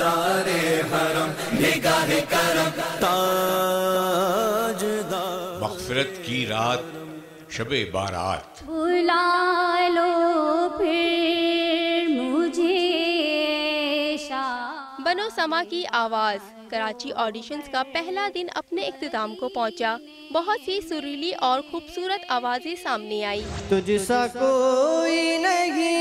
تاجدار حرم نگاہ کرم تاجدار مغفرت کی رات شب بارات بلا لو پھر مجھے شاہ۔ بنو سما کی آواز کراچی آڈیشنز کا پہلا دن اپنے اختتام کو پہنچا۔ بہت سی سریلی اور خوبصورت آوازیں سامنے آئی۔ تجھ سا کوئی نہیں۔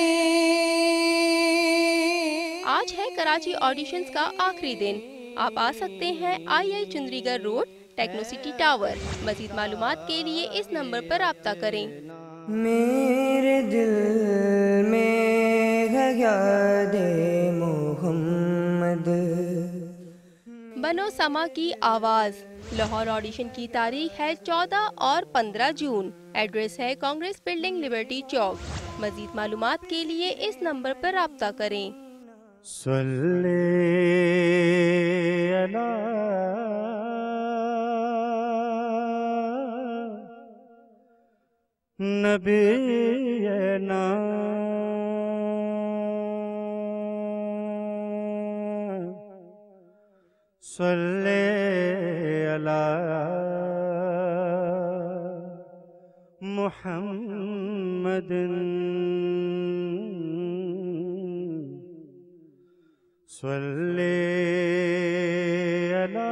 آج ہے کراچی آڈیشنز کا آخری دن۔ آپ آ سکتے ہیں آئی چندری گڑھ روڈ، ٹیکنو سٹی ٹاور۔ مزید معلومات کے لیے اس نمبر پر رابطہ کریں۔ میرے دل میں ہے یاد محمد۔ بنو سما کی آواز لاہور آڈیشن کی تاریخ ہے 14 اور 15 جون۔ ایڈریس ہے کانگریس بلڈنگ، لبرٹی چوک۔ مزید معلومات کے لیے اس نمبر پر رابطہ کریں۔ صلی علی نبینا صلی علی محمد صلی علی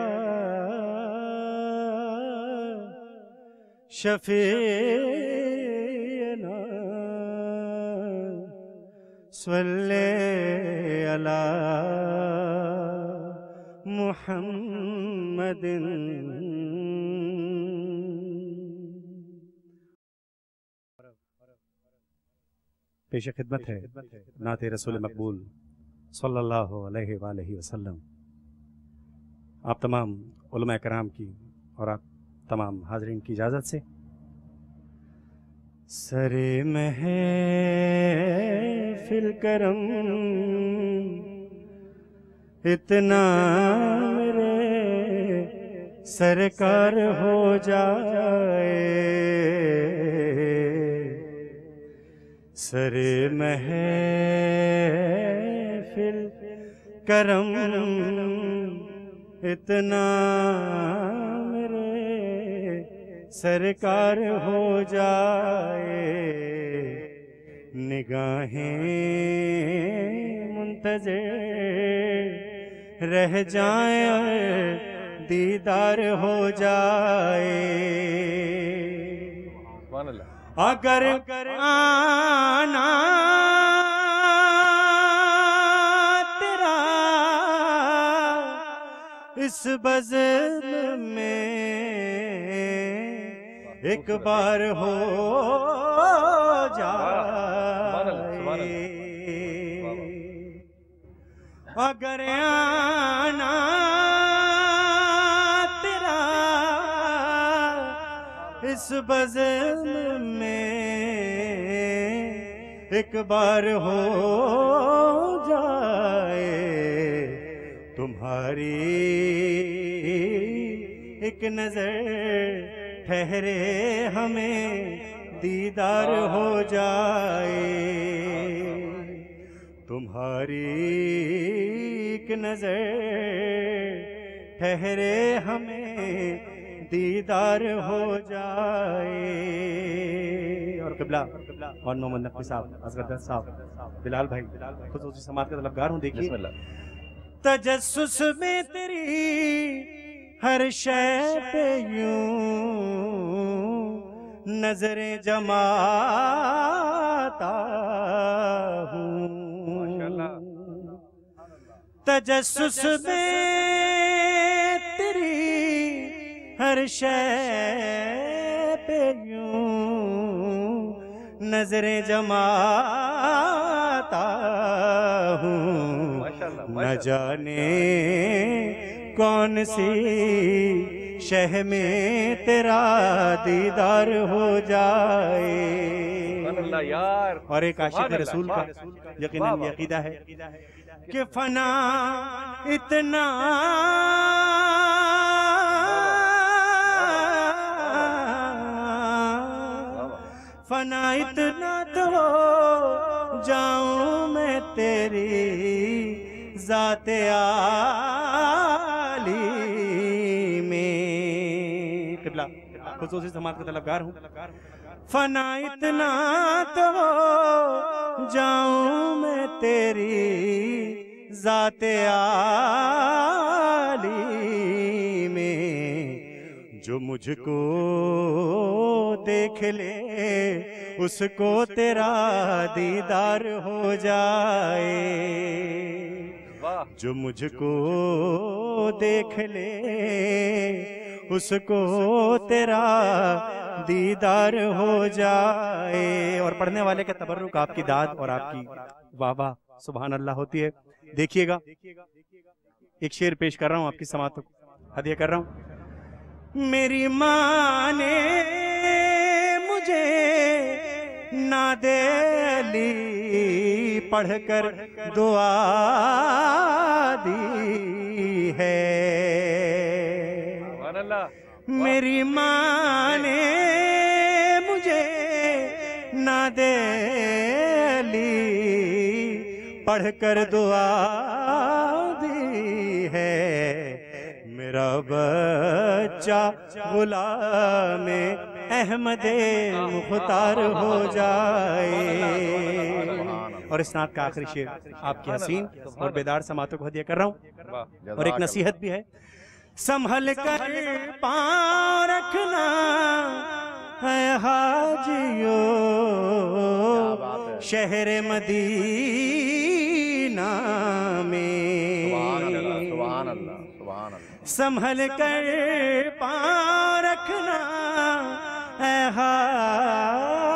شفیعنا صلی علی محمد۔ پیش خدمت ہے نعت رسول مقبول صلی اللہ علیہ وآلہ وسلم۔ آپ تمام علماء کرام کی اور آپ تمام حاضرین کی اجازت سے سر محفل کرم اتنا میرے سرکار ہو جائے، سر محفل کرم اتنا میرے سرکار ہو جائے، نگاہیں منتظر رہ جائیں دیدار ہو جائے، اگر آنا تیرا اس بزم میں ایک بار ہو جائے، اگر آنا تیرا اس بزم میں ایک بار ہو جائے، تمہاری ایک نظر ٹھہرے ہمیں دیدار ہو جائے، تمہاری ایک نظر ٹھہرے ہمیں دیدار ہو جائے۔ اور قبلہ مولانا محمد نقوی صاحب، اصغر دست صاحب، بلال بھائی خصوصی سماعت کا طلبگار ہوں، دیکھیے تجسس میں تیری ہر شے پہ یوں نظریں جماتا ہوں، تجسس میں تیری ہر شے پہ یوں نظریں جماتا ہوں، نہ جانے کون سی شہ میں تیرا دیدار ہو جائے۔ اور ایک عاشق رسول کا یقیناً یہ عقیدہ ہے کہ فنا اتنا فنا اتنا تو جاؤں میں تیری ذات عالی میں. قبلہ خصوصی سماعت کا طلبگار ہوں. فنا اتنا تو ہو جاؤں میں تیری ذات عالی میں. جو مجھ کو دیکھ لے اس کو تیرا دیدار ہو جائے. جو مجھ کو دیکھ لے اس کو تیرا دیدار ہو جائے. اور پڑھنے والے کے تبرک آپ کی داد اور آپ کی واہ واہ سبحان اللہ ہوتی ہے. دیکھیے گا ایک شعر پیش کر رہا ہوں آپ کی سماعتوں کو ہدیہ کر رہا ہوں. میری ماں نے مجھے ناد علی پڑھ کر دعا دی ہے. میری ماں نے مجھے ناد علی پڑھ کر دعا دی ہے. میرا بچہ غلام احمد مختار ہو جائے. اور اس نعت کا آخری شعر آپ کی حسین اور بیدار سماعتوں کو ہدیہ کر رہا ہوں. اور ایک نصیحت بھی ہے. سنبھل کر پاؤں رکھنا ہے حاجیو شہر مدینہ میں. سبحان اللہ. سنبھل کر پاؤں رکھنا ہے حاجیو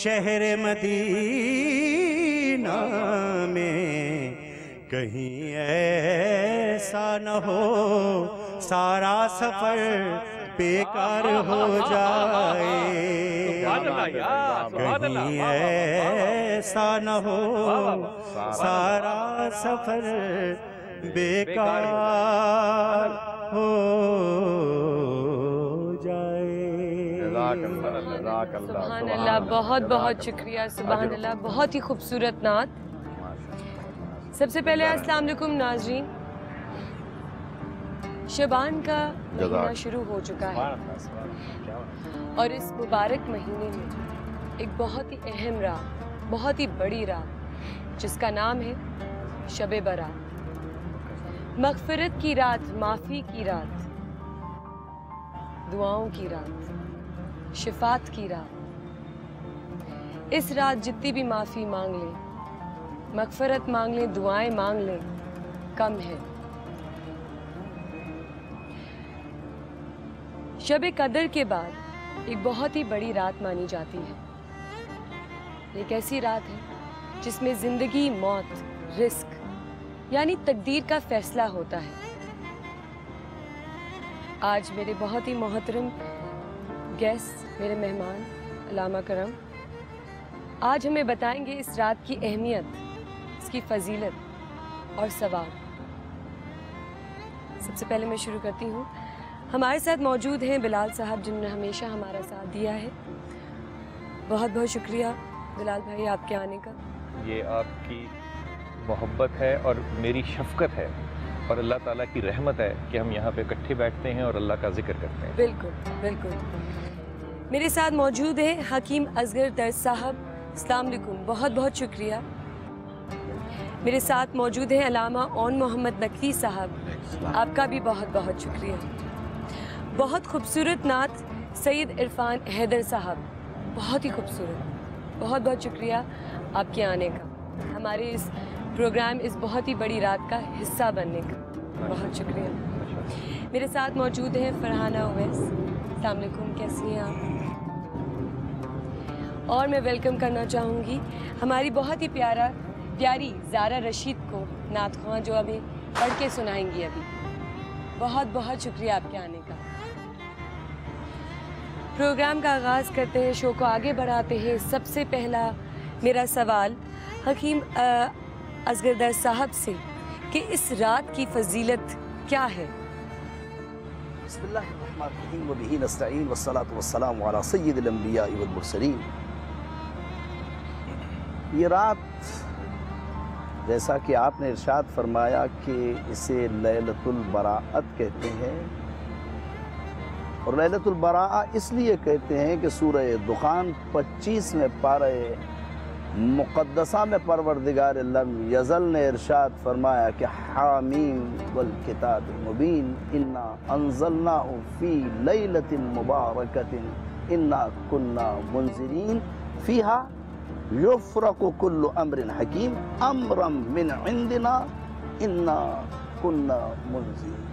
شہر مدینہ میں. کہیں ایسا نہ ہو سارا سفر بیکار ہو جائے. کہیں ایسا نہ ہو سارا سفر بیکار ہو جائے. سبحان اللہ. بہت بہت شکریہ. سبحان اللہ. بہت ہی خوبصورت نعت. سب سے پہلے السلام علیکم ناظرین. شعبان کا مہینہ شروع ہو چکا ہے اور اس مبارک مہینے میں ایک بہت ہی اہم رات, بہت ہی بڑی رات جس کا نام ہے شب برات. مغفرت کی رات, معافی کی رات, دعاؤں کی رات, شفاعت کی رات. اس رات جتنی بھی معافی مانگ لیں, مغفرت مانگ لیں, دعائیں مانگ لیں, کم ہے. شب قدر کے بعد ایک بہت ہی بڑی رات مانی جاتی ہے. ایک ایسی رات ہے جس میں زندگی, موت, رزق یعنی تقدیر کا فیصلہ ہوتا ہے. آج میرے بہت ہی محترم گیسٹ, میرے مہمان علامہ کرم آج ہمیں بتائیں گے اس رات کی اہمیت, اس کی فضیلت اور ثواب. سب سے پہلے میں شروع کرتی ہوں. ہمارے ساتھ موجود ہیں بلال صاحب جنہوں نے ہمیشہ ہمارا ساتھ دیا ہے. بہت بہت شکریہ بلال بھائی آپ کے آنے کا. یہ آپ کی محبت ہے اور میری شفقت ہے اور اللہ تعالیٰ کی رحمت ہے کہ ہم یہاں پہ اکٹھے بیٹھتے ہیں اور اللہ کا ذکر کرتے ہیں. بالکل بالکل. میرے ساتھ موجود ہیں حکیم اصغر درس صاحب. السلام علیکم. بہت بہت شکریہ. میرے ساتھ موجود ہیں علامہ اون محمد نقوی صاحب. آپ کا بھی بہت بہت شکریہ. بہت خوبصورت نعت سید عرفان حیدر صاحب. بہت ہی خوبصورت. بہت بہت شکریہ آپ کے آنے کا, ہمارے اس پروگرام, اس بہت ہی بڑی رات کا حصہ بننے کا. بہت شکریہ. میرے ساتھ موجود ہیں فرحانہ اویس. السلام علیکم. کیسی ہیں آپ؟ اور میں ویلکم کرنا چاہوں گی ہماری بہت ہی پیاری زارا رشید کو, نعت خواں, جو ابھی پڑھ کے سنائیں گی ابھی. بہت بہت شکریہ آپ کے آنے کا. پروگرام کا آغاز کرتے ہیں, شو کو آگے بڑھاتے ہیں. سب سے پہلا میرا سوال حکیم اصغر درس صاحب سے کہ اس رات کی فضیلت کیا ہے؟ بسم اللہ الرحمن الرحیم وبہ نستعین والصلاة والسلام علی سید الانبیاء والمرسلین. یہ رات جیسا کہ آپ نے ارشاد فرمایا کہ اسے لیلۃ البراءت کہتے ہیں، اور لیلۃ البراء اس لیے کہتے ہیں کہ سورہ دخان 25 میں پارہ مقدسہ میں پروردگار لم یزل نے ارشاد فرمایا کہ حامیم والکتاب المبین انا انزلناہ فی لیلۃ مبارکۃ انا کنا منذرین فیہا یفرق کل امر حکیم امرا من عندنا انا کنا منذرین۔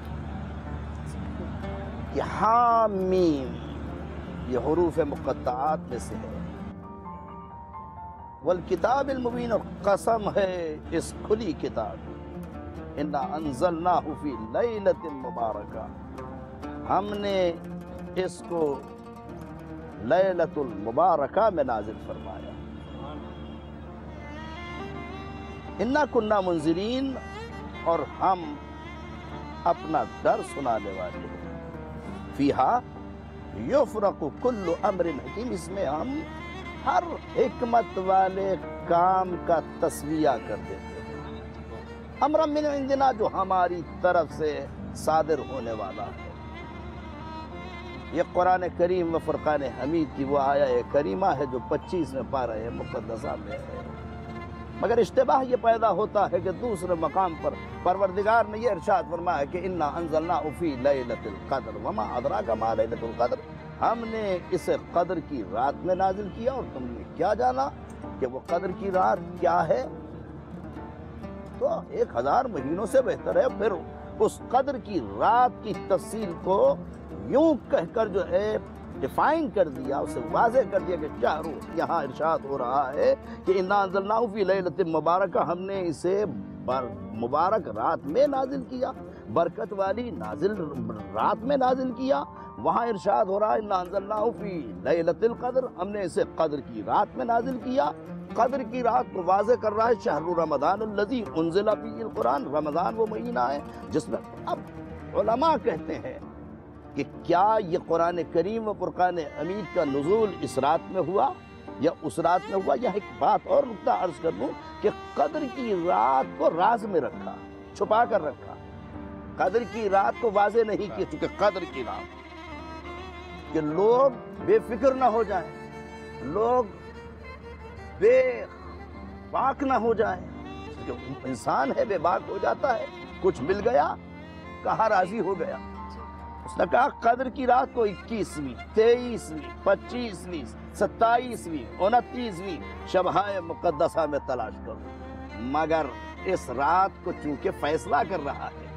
یہ حامیم یہ حروف مقطعات میں سے ہے، والکتاب المبین، اور قسم ہے اس کھلی کتاب، انا انزلناہ فی لیلۃ مبارکہ، ہم نے اس کو لیلۃ المبارکہ میں نازل فرمایا، انا کنا منذرین، اور ہم اپنا ڈر سنانے والے ہیں، فیہا یفرق کل امر حکیم، اس میں ہم ہر حکمت والے کام کا تسویہ کر دیتے ہیں، امر من عندنا، جو ہماری طرف سے صادر ہونے والا ہے۔ یہ قرآن کریم و فرقان حمید کی وہ آیہ کریمہ ہے جو 25 میں پارہ مقدسہ میں ہے، مگر اشتباہ یہ پیدا ہوتا ہے کہ دوسرے مقام پر پروردگار نے یہ ارشاد فرمایا کہ انا انزلناہ فی لیلۃ القدر وما ادراک ما لیلۃ القدر، ہم نے اسے قدر کی رات میں نازل کیا، اور تم نے کیا جانا کہ وہ قدر کی رات کیا ہے؟ تو 1000 مہینوں سے بہتر ہے پھر اس قدر کی رات کی تفصیل کو یوں کہہ کر جو ہے ڈیفائن کر دیا، اسے واضح کر دیا کہ شہر، یہاں ارشاد ہو رہا ہے کہ انا انزلناہ فی لیلۃ مبارکہ، ہم نے اسے مبارک رات میں نازل کیا، برکت والی رات میں نازل کیا۔ وہاں ارشاد ہو رہا ہے انا انزلناہ فی لیلۃ القدر، ہم نے اسے قدر کی رات میں نازل کیا۔ قدر کی رات کو واضح کر رہا ہے شہر رمضان الذی انزل فیہ القرآن، رمضان وہ مہینہ ہے جس میں، اب علماء کہتے ہیں کہ کیا یہ قرآن کریم و فرقان حمید کا نزول اس رات میں ہوا یا اس رات میں ہوا؟ یہ ایک بات اور نقطہ عرض کر دوں کہ قدر کی رات کو راز میں رکھا، چھپا کر رکھا، قدر کی رات کو واضح نہیں کیا، چونکہ قدر کی رات کہ لوگ بے فکر نہ ہو جائیں، لوگ بے باک نہ ہو جائیں، کیونکہ انسان ہے بے باک ہو جاتا ہے، کچھ مل گیا کہاں راضی ہو گیا۔ اس نے کہا قدر کی رات کو 21ویں، 23ویں، 25ویں، 27ویں، 29ویں شبہائے مقدسہ میں تلاش کرو، مگر اس رات کو چونکہ فیصلہ کر رہا ہے،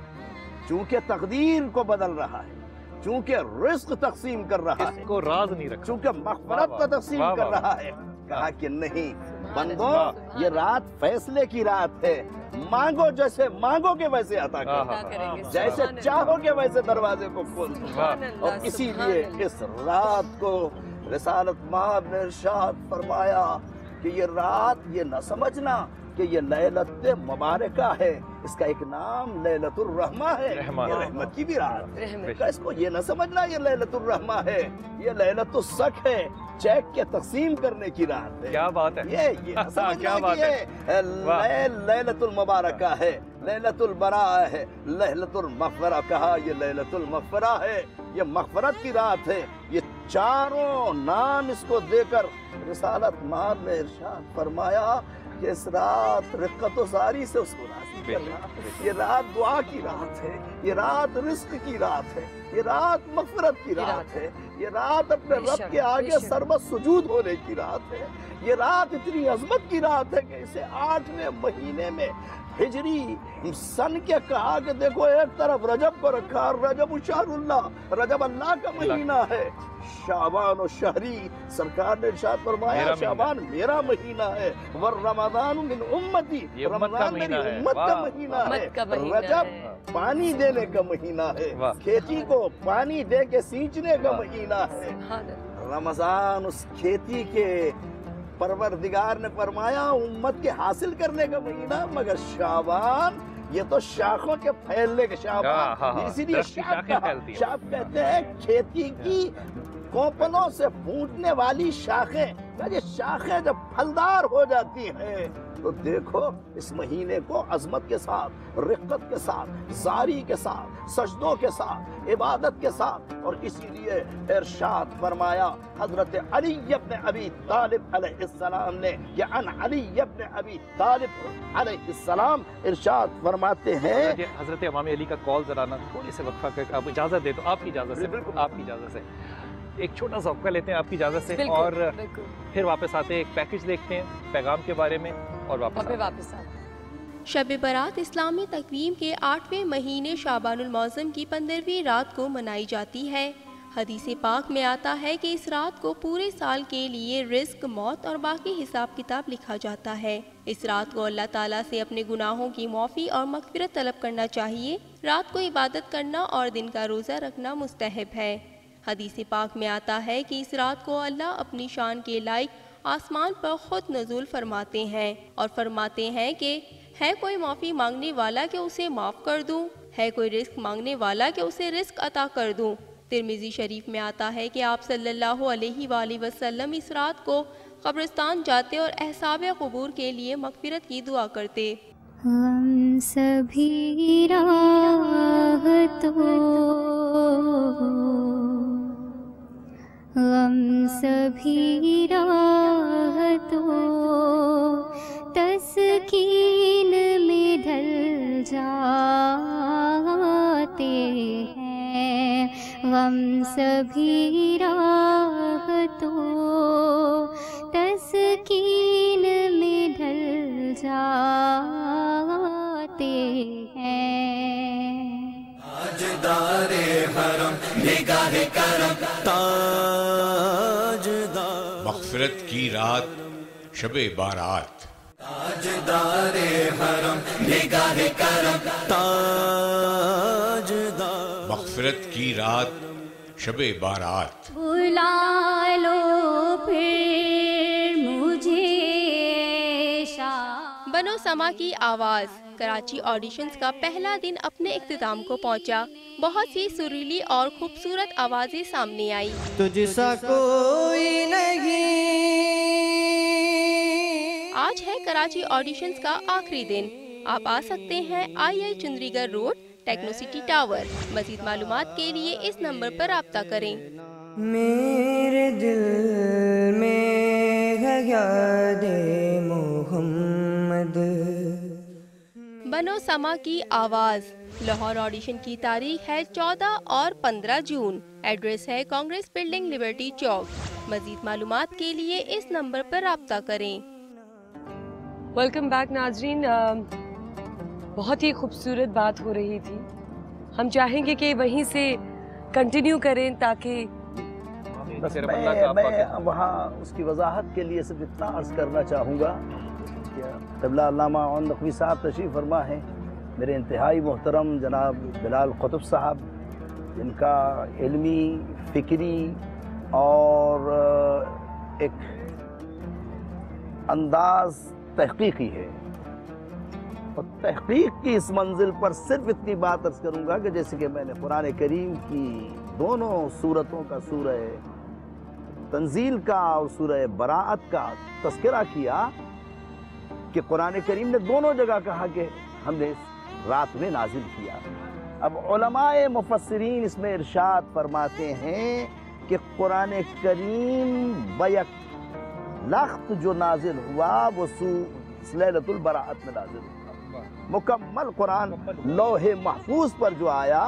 چونکہ تقدیر کو بدل رہا ہے، چونکہ رزق تقسیم کر رہا ہے، اس کو راز نہیں رکھا، چونکہ مغفرت کا تقسیم کر رہا ہے، کہا کہ نہیں بندو، یہ رات فیصلے کی رات ہے، مانگو جیسے مانگو گے ویسے عطا کرو، جیسے چاہو گے ویسے دروازے کو کھول دو۔ اور اسی لیے اس رات کو رسالت مآب نے ارشاد فرمایا کہ یہ رات یہ نہ سمجھنا کہ یہ لیلۃ مبارکہ ہے، اس کا ایک نام لیلۃ الرحمہ ہے، یہ رحمت کی بھی رات ہے، اس کو یہ نہ سمجھنا یہ لیلۃ الرحمہ ہے، یہ لیلۃ السخ ہے، چیک کے تقسیم کرنے کی رات ہے۔ کیا بات ہے، یہ نہ سمجھنا کہ یہ لیلۃ المبارکہ ہے، لیلۃ البراء ہے، لیلۃ المغفرہ، کہا یہ لیلۃ المغفرہ ہے، یہ مغفرت کی رات ہے۔ یہ چاروں نام اس کو دے کر رسالت مآب نے ارشاد فرمایا کہ اس رات رقت و زاری سے اس کو راضی کرنا، یہ رات دعا کی رات ہے، یہ رات رزق کی رات ہے، یہ رات مغفرت کی رات ہے، یہ رات اپنے رب کے آگے سربت سجود ہونے کی رات ہے، یہ رات اتنی عظمت کی رات ہے کہ اسے 8ویں مہینے میں ہجری سن کے کہا کہ دیکھو ایک طرف رجب کو رکھا، رجب شہر اللہ، رجب اللہ کا مہینہ ہے، شعبان و شہری، سرکار نے ارشاد فرمایا شعبان میرا مہینہ ہے، والرمضان من امتی، رمضان میری امت کا مہینہ ہے، رجب پانی دینے کا مہینہ ہے، کھیتی کو پانی دے کے سینچنے کا مہینہ ہے، رمضان اس کھیتی کے پروردگار نے فرمایا امت کے حاصل کرنے کا مہینہ، مگر شعبان یہ تو شاخوں کے پھیلنے کے شعبان، اسی لیے شاخ کہتے ہیں کھیتی کی کوپنوں سے پھوٹنے والی شاخیں، یہ شاخیں جب پھلدار ہو جاتی ہیں تو دیکھو اس مہینے کو عظمت کے ساتھ، رقت کے ساتھ، زاری کے ساتھ، سجدوں کے ساتھ، عبادت کے ساتھ، اور اسی لیے ارشاد فرمایا حضرت علی ابن ابی طالب علیہ السلام نے، کہ عن علی ابن ابی طالب علیہ السلام ارشاد فرماتے ہیں. حضرت امام علی کا کال ذرا نا تھوڑی سے وقفہ کر، آپ اجازت دے تو آپ کی اجازت سے، آپ کی اجازت سے ایک چھوٹا سا وقفہ لیتے ہیں آپ کی اجازت سے، اور پھر واپس آتے ہیں، ایک پیکج دیکھتے ہیں پیغام کے بارے میں، اور واپس آتے ہیں. شب برات اسلامی تقویم کے 8ویں مہینے شعبان المعظم کی 15ویں رات کو منائی جاتی ہے. حدیث پاک میں آتا ہے کہ اس رات کو پورے سال کے لیے رزق، موت اور باقی حساب کتاب لکھا جاتا ہے. اس رات کو اللہ تعالیٰ سے اپنے گناہوں کی معافی اور مغفرت طلب کرنا چاہیے. رات کو عبادت کرنا اور دن کا روزہ رکھنا مستحب ہے. حدیث پاک میں آتا ہے کہ اس رات کو اللہ اپنی شان کے لائق آسمان پر خود نزول فرماتے ہیں اور فرماتے ہیں کہ ہے کوئی معافی مانگنے والا کہ اسے معاف کر دوں، ہے کوئی رزق مانگنے والا کہ اسے رزق عطا کر دوں. ترمذی شریف میں آتا ہے کہ آپ صلی اللہ علیہ وآلہ وسلم اس رات کو قبرستان جاتے اور اصحاب قبور کے لیے مغفرت کی دعا کرتے. ہم سبھی راہ تو غم سبھی راہ تو تسکین میں ڈھل جاتے ہیں. غم سبھی راہ تو تسکین میں ڈھل جاتے ہیں. تاجدار حرم نگاہ کرم، تاجدار مغفرت کی رات شب بارات، تاجدار حرم نگاہ کرم، تاجدار مغفرت کی رات شب بارات. بلا لو پھر مجھے شاہ. بنو سما کی آواز کراچی آڈیشنز کا پہلا دن اپنے اختتام کو پہنچا. بہت سی سریلی اور خوبصورت آوازیں سامنے آئی. تجھ سا کوئی نہیں. آج ہے کراچی آڈیشنز کا آخری دن. آپ آ سکتے ہیں آئی چندری گڑھ روڈ، ٹیکنو سٹی ٹاور. مزید معلومات کے لیے اس نمبر پر رابطہ کریں. میرے دل میں ہے یاد محمد. بنو سما کی آواز لاہور آڈیشن کی تاریخ ہے 14 اور 15 جون. ایڈریس ہے کانگریس بلڈنگ، لبرٹی چوک. مزید معلومات کے لیے اس نمبر پر رابطہ کریں. ویلکم بیک ناظرین. بہت ہی خوبصورت بات ہو رہی تھی. ہم چاہیں گے کہ وہیں سے کنٹینیو کریں تاکہ میں وہاں اس کی وضاحت کے لیے صرف اتنا عرض کرنا چاہوں گا کہ قبلہ علامہ عون نقوی صاحب تشریف فرما ہیں. میرے انتہائی محترم جناب بلال قطب صاحب، جن کا علمی، فکری اور ایک انداز تحقیقی ہے. اور تحقیق کی اس منزل پر صرف اتنی بات عرض کروں گا کہ جیسے کہ میں نے قرآن کریم کی دونوں سورتوں کا، سورہ تنزیل کا اور سورہ براءت کا تذکرہ کیا، کہ قرآن کریم نے دونوں جگہ کہا کہ ہم نے رات میں نازل کیا. اب علماء مفسرین اس میں ارشاد فرماتے ہیں کہ قرآن کریم بیک لخت جو نازل ہوا وہ لیلۃ البراءت میں نازل ہوا. مکمل قرآن لوح محفوظ پر جو آیا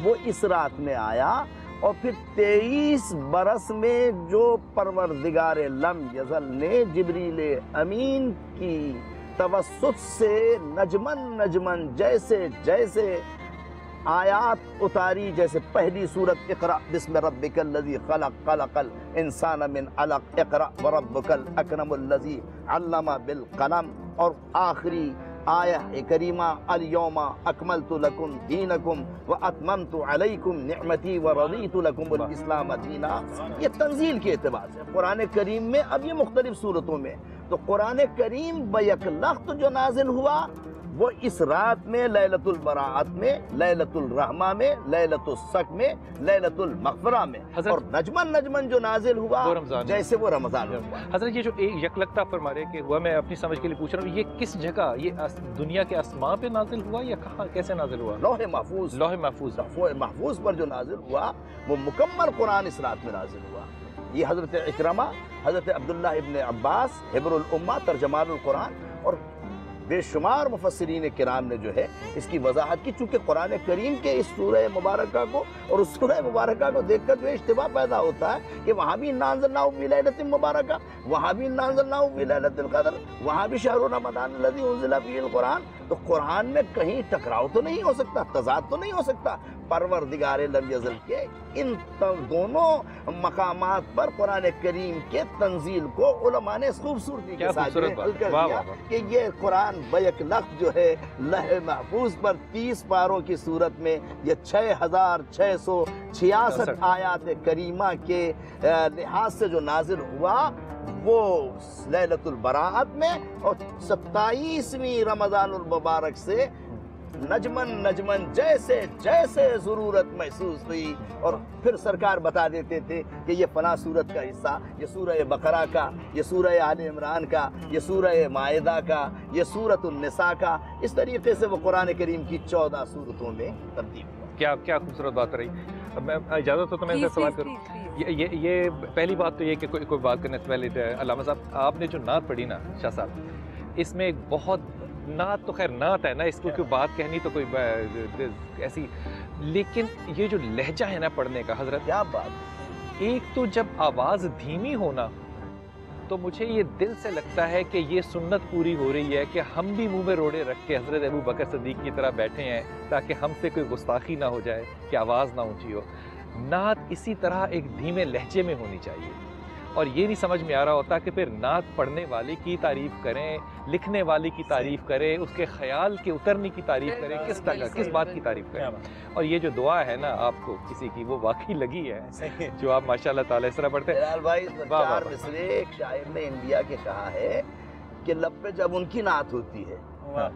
وہ اس رات میں آیا. اور پھر 23 برس میں جو پروردگار لم یزل نے جبریل امین کی توسط سے نجمن جیسے جیسے آیات اتاری، جیسے پہلی سورت اقرأ بسم ربک الذی خلق خلق الانسان من علق اقرأ وربک الاکرم الذی علم بالقلم، اور آخری آیہ کریمہ الیوم اکملت لکم دینکم واتممت علیکم نعمتی ورضیت لکم الاسلام دینا. یہ تنزیل کے اعتبار سے قرآن کریم میں اب یہ مختلف صورتوں میں. تو قرآن کریم بیک لخت جو نازل ہوا وہ اس رات میں لیلۃ البراءت میں، لیلۃ الرحمہ میں، لیلۃ السک میں، لیلۃ المغفرہ میں، اور نجمن نجمن جو نازل ہوا جیسے وہ رمضان ہوا۔ حضرت یہ جو ایک یکلگتا فرما رہے کہ ہوا، میں اپنی سمجھ کے لیے پوچھ رہا ہوں، یہ کس جگہ، یہ دنیا کے آسمان پہ نازل ہوا یا کہاں کیسے نازل ہوا؟ لوح محفوظ، لوح محفوظ، لوح محفوظ پر جو نازل ہوا وہ مکمل قرآن اس رات میں نازل ہوا۔ یہ حضرت اکرمہ، حضرت عبداللہ ابن عباس حبر الامہ ترجمان القرآن اور بے شمار مفسرین کرام نے جو ہے اس کی وضاحت کی، چونکہ قرآن کریم کے اس سورہ مبارکہ کو اور اس سورہ مبارکہ کو دیکھ کر جو اشتباہ پیدا ہوتا ہے کہ وہاں بھی انا انزلناہ فی لیلۃ مبارکہ، وہاں بھی انا انزلناہ فی لیلۃ القدر، وہاں بھی شہر رمضان الذی انزل فیہ القرآن۔ تو قرآن میں کہیں ٹکراؤ تو نہیں ہو سکتا، تضاد تو نہیں ہو سکتا۔ پروردگار لم یزل کے ان دونوں مقامات پر قرآن کریم کے تنزیل کو علماء نے خوبصورتی کے ساتھ حل کر دیا کہ یہ قرآن بیک لفظ جو ہے لوح محفوظ پر 30 پاروں کی صورت میں یہ 6666 آیات کریمہ کے لحاظ سے جو نازل ہوا وہ لیلۃ البراءت میں، اور 27ویں رمضان المبارک سے نجمن نجمن جیسے جیسے ضرورت محسوس ہوئی، اور پھر سرکار بتا دیتے تھے کہ یہ فلاں سورت کا حصہ، یہ سورہ بقرہ کا، یہ سورہ آل عمران کا، یہ سورہ مائدہ کا، یہ سورۃ النساء کا۔ اس طریقے سے وہ قرآن کریم کی 14 سورتوں میں تبدیل ہوا۔ کیا خوبصورت بات رہی۔ میں اجازت ہو تو میں ان سے سوال کروں؟ یہ پہلی بات تو یہ کہ کوئی بات کرنے سے پہلے علامہ صاحب آپ نے جو نعت پڑھی نا شاہ صاحب، اس میں ایک بہت، نعت تو خیر نعت ہے نا، اس کو کوئی بات کہنی تو کوئی ایسی، لیکن یہ جو لہجہ ہے نا پڑھنے کا حضرت، کیا بات، ایک تو جب آواز دھیمی ہونا تو مجھے یہ دل سے لگتا ہے کہ یہ سنت پوری ہو رہی ہے کہ ہم بھی منہ میں روڑے رکھ کے حضرت ابو بکر صدیق کی طرح بیٹھے ہیں تاکہ ہم سے کوئی گستاخی نہ ہو جائے، کہ آواز نہ اونچی ہو۔ نعت اسی طرح ایک دھیمے لہجے میں ہونی چاہیے، اور یہ نہیں سمجھ میں آ رہا ہوتا کہ پھر نعت پڑھنے والے کی تعریف کریں، لکھنے والے کی تعریف کریں، اس کے خیال کے اترنے کی تعریف کریں، کس بات کی تعریف کریں۔ اور یہ جو دعا ہے نا آپ کو کسی کی، وہ واقعی لگی ہے جو آپ ماشاءاللہ تعالیٰ اس طرح پڑھتے ہیں۔ بلال بھائی، چار مصرے ایک شاعر نے انڈیا کے کہا ہے کہ لب پہ جب ان کی نعت ہوتی ہے،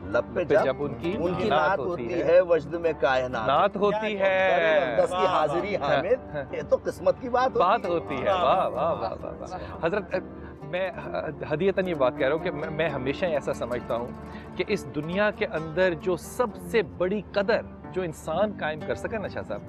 لب پہ جب ان کی نعت ہوتی ہے، وجد میں کائنات ہوتی ہے، اقدس کی حاضری حامد، یہ تو قسمت کی بات ہوتی ہے۔ واہ واہ واہ واہ حضرت، میں ہدیتاً یہ بات کہہ رہا ہوں کہ میں ہمیشہ ایسا سمجھتا ہوں کہ اس دنیا کے اندر جو سب سے بڑی قدر جو انسان قائم کر سکے نا شاہ صاحب،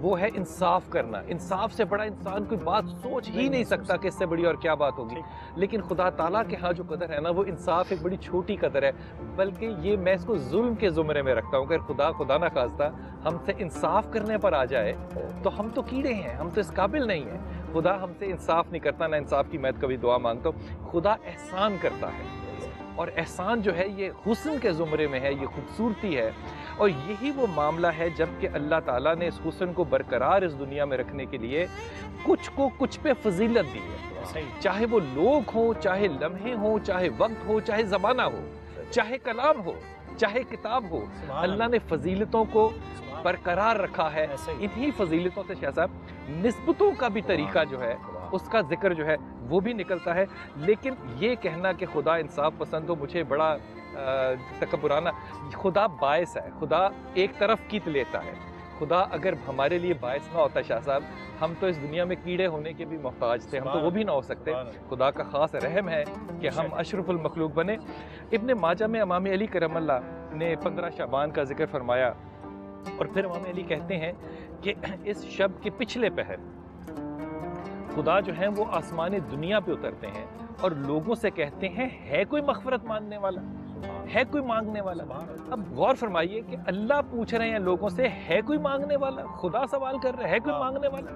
وہ ہے انصاف کرنا۔ انصاف سے بڑا انسان کوئی بات سوچ ہی نہیں سکتا کہ اس سے بڑی اور کیا بات ہوگی، لیکن خدا تعالیٰ کے ہاں جو قدر ہے نا، وہ انصاف ایک بڑی چھوٹی قدر ہے، بلکہ یہ میں اس کو ظلم کے زمرے میں رکھتا ہوں کہ خدا نہ خواستہ ہم سے انصاف کرنے پر آ جائے تو ہم تو کیڑے ہیں، ہم تو اس قابل نہیں ہیں۔ خدا ہم سے انصاف نہیں کرتا، نہ انصاف کی میں کبھی دعا مانگتا ہوں، خدا احسان کرتا ہے، اور احسان جو ہے یہ حسن کے زمرے میں ہے، یہ خوبصورتی ہے، اور یہی وہ معاملہ ہے جب کہ اللہ تعالیٰ نے اس حسن کو برقرار اس دنیا میں رکھنے کے لیے کچھ کو کچھ پہ فضیلت دی ہے، چاہے وہ لوگ ہوں، چاہے لمحے ہوں، چاہے وقت ہو، چاہے زمانہ ہو، چاہے کلام ہو، چاہے کتاب ہو، اللہ نے فضیلتوں کو برقرار رکھا ہے۔ انہی فضیلتوں سے شاہ صاحب نسبتوں کا بھی طریقہ جو ہے، اس کا ذکر جو ہے وہ بھی نکلتا ہے، لیکن یہ کہنا کہ خدا انصاف پسند ہو مجھے بڑا تکبرانہ، خدا باعث ہے، خدا ایک طرف کیت لیتا ہے۔ خدا اگر ہمارے لیے باعث نہ ہوتا شاہ صاحب، ہم تو اس دنیا میں کیڑے ہونے کے بھی محتاج تھے، ہم تو وہ بھی نہ ہو سکتے۔ خدا کا خاص رحم ہے کہ ہم اشرف المخلوق بنے۔ ابن ماجہ میں امام علی کرم اللہ نے 15 شعبان کا ذکر فرمایا، اور پھر امام علی کہتے ہیں کہ اس شب کے پچھلے پہر خدا جو ہیں وہ آسمان دنیا پہ اترتے ہیں اور لوگوں سے کہتے ہیں ہے کوئی مغفرت مانگنے والا، ہے کوئی مانگنے والا۔ اب غور فرمائیے کہ اللہ پوچھ رہے ہیں لوگوں سے ہے کوئی مانگنے والا، خدا سوال کر رہے ہے کوئی مانگنے والا۔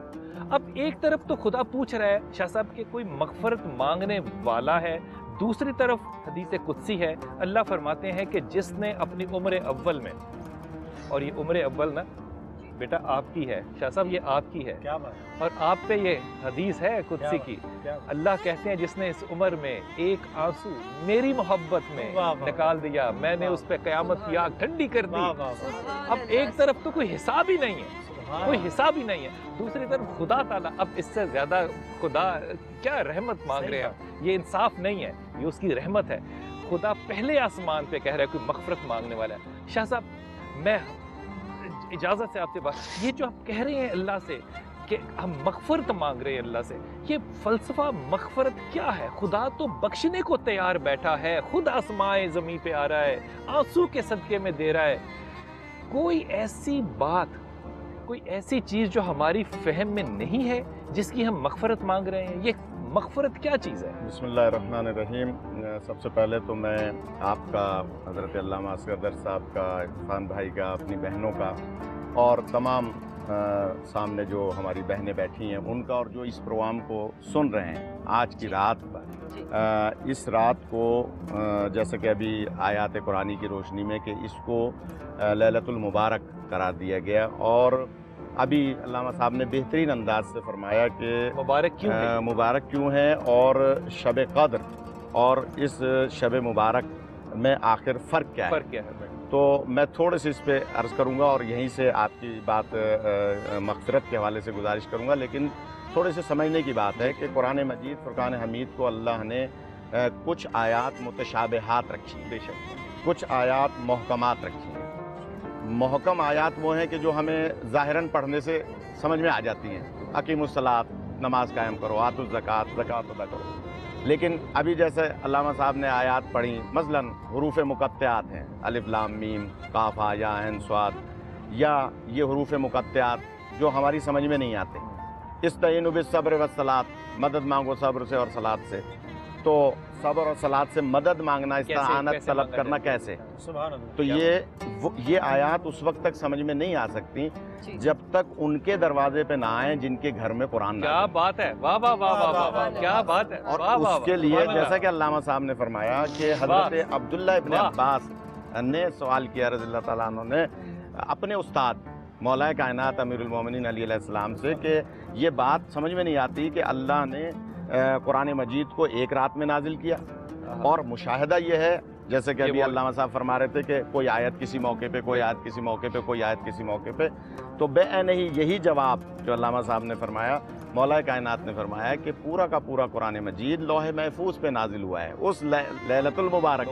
اب ایک طرف تو خدا پوچھ رہا ہے شاہ صاحب کہ کوئی مغفرت مانگنے والا ہے، دوسری طرف حدیث قدسی ہے، اللہ فرماتے ہیں کہ جس نے اپنی عمر اول میں، اور یہ عمر اول نا بیٹا آپ کی ہے شاہ صاحب، یہ آپ کی ہے، اور آپ پہ یہ حدیث ہے قدسی کی، اللہ کہتے ہیں جس نے اس عمر میں ایک آنسو میری محبت میں نکال دیا، میں نے اس پہ قیامت کی آگ ٹھنڈی کر دی۔ اب ایک طرف تو کوئی حساب ہی نہیں ہے، کوئی حساب ہی نہیں ہے. دوسری طرف خدا تعالیٰ اب اس سے زیادہ خدا کیا رحمت مانگ رہے ہیں. یہ انصاف نہیں ہے, یہ اس کی رحمت ہے. خدا پہلے آسمان پہ کہہ رہا ہے کوئی مغفرت مانگنے والا ہے. شاہ صاحب میں اجازت سے آپ سے بات, یہ جو آپ کہہ رہے ہیں اللہ سے کہ ہم مغفرت مانگ رہے ہیں اللہ سے, یہ فلسفہ مغفرت کیا ہے؟ خدا تو بخشنے کو تیار بیٹھا ہے, خود آسمائے زمین پہ آ رہا ہے, آنسو کے صدقے میں دے رہا ہے. کوئی ایسی بات, کوئی ایسی چیز جو ہماری فہم میں نہیں ہے جس کی ہم مغفرت مانگ رہے ہیں, یہ مغفرت کیا چیز ہے؟ بسم اللہ الرحمن الرحیم. سب سے پہلے تو میں آپ کا, حضرت علامہ اصغر در صاحب کا, عرفان بھائی کا, اپنی بہنوں کا اور تمام سامنے جو ہماری بہنیں بیٹھی ہیں ان کا, اور جو اس پروگرام کو سن رہے ہیں آج کی رات پر, اس رات کو جیسے کہ ابھی آیات قرآنی کی روشنی میں کہ اس کو لیلۃ المبارک قرار دیا گیا, اور ابھی علامہ صاحب نے بہترین انداز سے فرمایا کہ مبارک کیوں ہے اور شب قدر اور اس شب مبارک میں آخر فرق کیا ہے. تو میں تھوڑے سے اس پہ عرض کروں گا اور یہیں سے آپ کی بات مغفرت کے حوالے سے گزارش کروں گا, لیکن تھوڑے سے سمجھنے کی بات ہے کہ قرآن مجید فرقان حمید کو اللہ نے کچھ آیات متشابہات رکھی ہیں, بے شک کچھ آیات محکمات رکھی ہیں. محکم آیات وہ ہیں کہ جو ہمیں ظاہراً پڑھنے سے سمجھ میں آ جاتی ہیں, اقیم الصلاۃ, نماز قائم کرو, آتوا الزکوٰۃ, زکوٰۃ ادا کرو. لیکن ابھی جیسے علامہ صاحب نے آیات پڑھی, مثلاً حروف مقطعات ہیں, الف لام میم قاف ہا یا عین صاد, یا یہ حروف مقطعات جو ہماری سمجھ میں نہیں آتے. استعینوا بالصبر والصلاۃ, مدد مانگو صبر سے اور صلاۃ سے. تو صبر اور صلاۃ سے مدد مانگنا, استعانت طلب کرنا کیسے؟ تو یہ آیات اس وقت تک سمجھ میں نہیں آ سکتی جب تک ان کے دروازے پہ نہ آئیں جن کے گھر میں قرآن نہ. کیا بات ہے, واہ واہ واہ واہ واہ, کیا بات ہے. اور اس کے لیے جیسا کہ علامہ صاحب نے فرمایا کہ حضرت عبداللہ ابن عباس نے سوال کیا رضی اللہ تعالیٰ عنہ نے اپنے استاد مولا کائنات امیر المومنین علی علیہ السلام سے کہ یہ بات سمجھ میں نہیں آتی کہ اللہ نے قرآن مجید کو ایک رات میں نازل کیا, اور مشاہدہ یہ ہے جیسے کہ ابھی علامہ صاحب فرما رہے تھے کہ کوئی آیت کسی موقع پہ, کوئی آیت کسی موقع پہ, کوئی آیت کسی موقع پہ. تو بے نہیں یہی جواب جو علامہ صاحب نے فرمایا, مولا کائنات نے فرمایا کہ پورا کا پورا قرآن مجید لوح محفوظ پہ نازل ہوا ہے اس لیلۃ المبارک.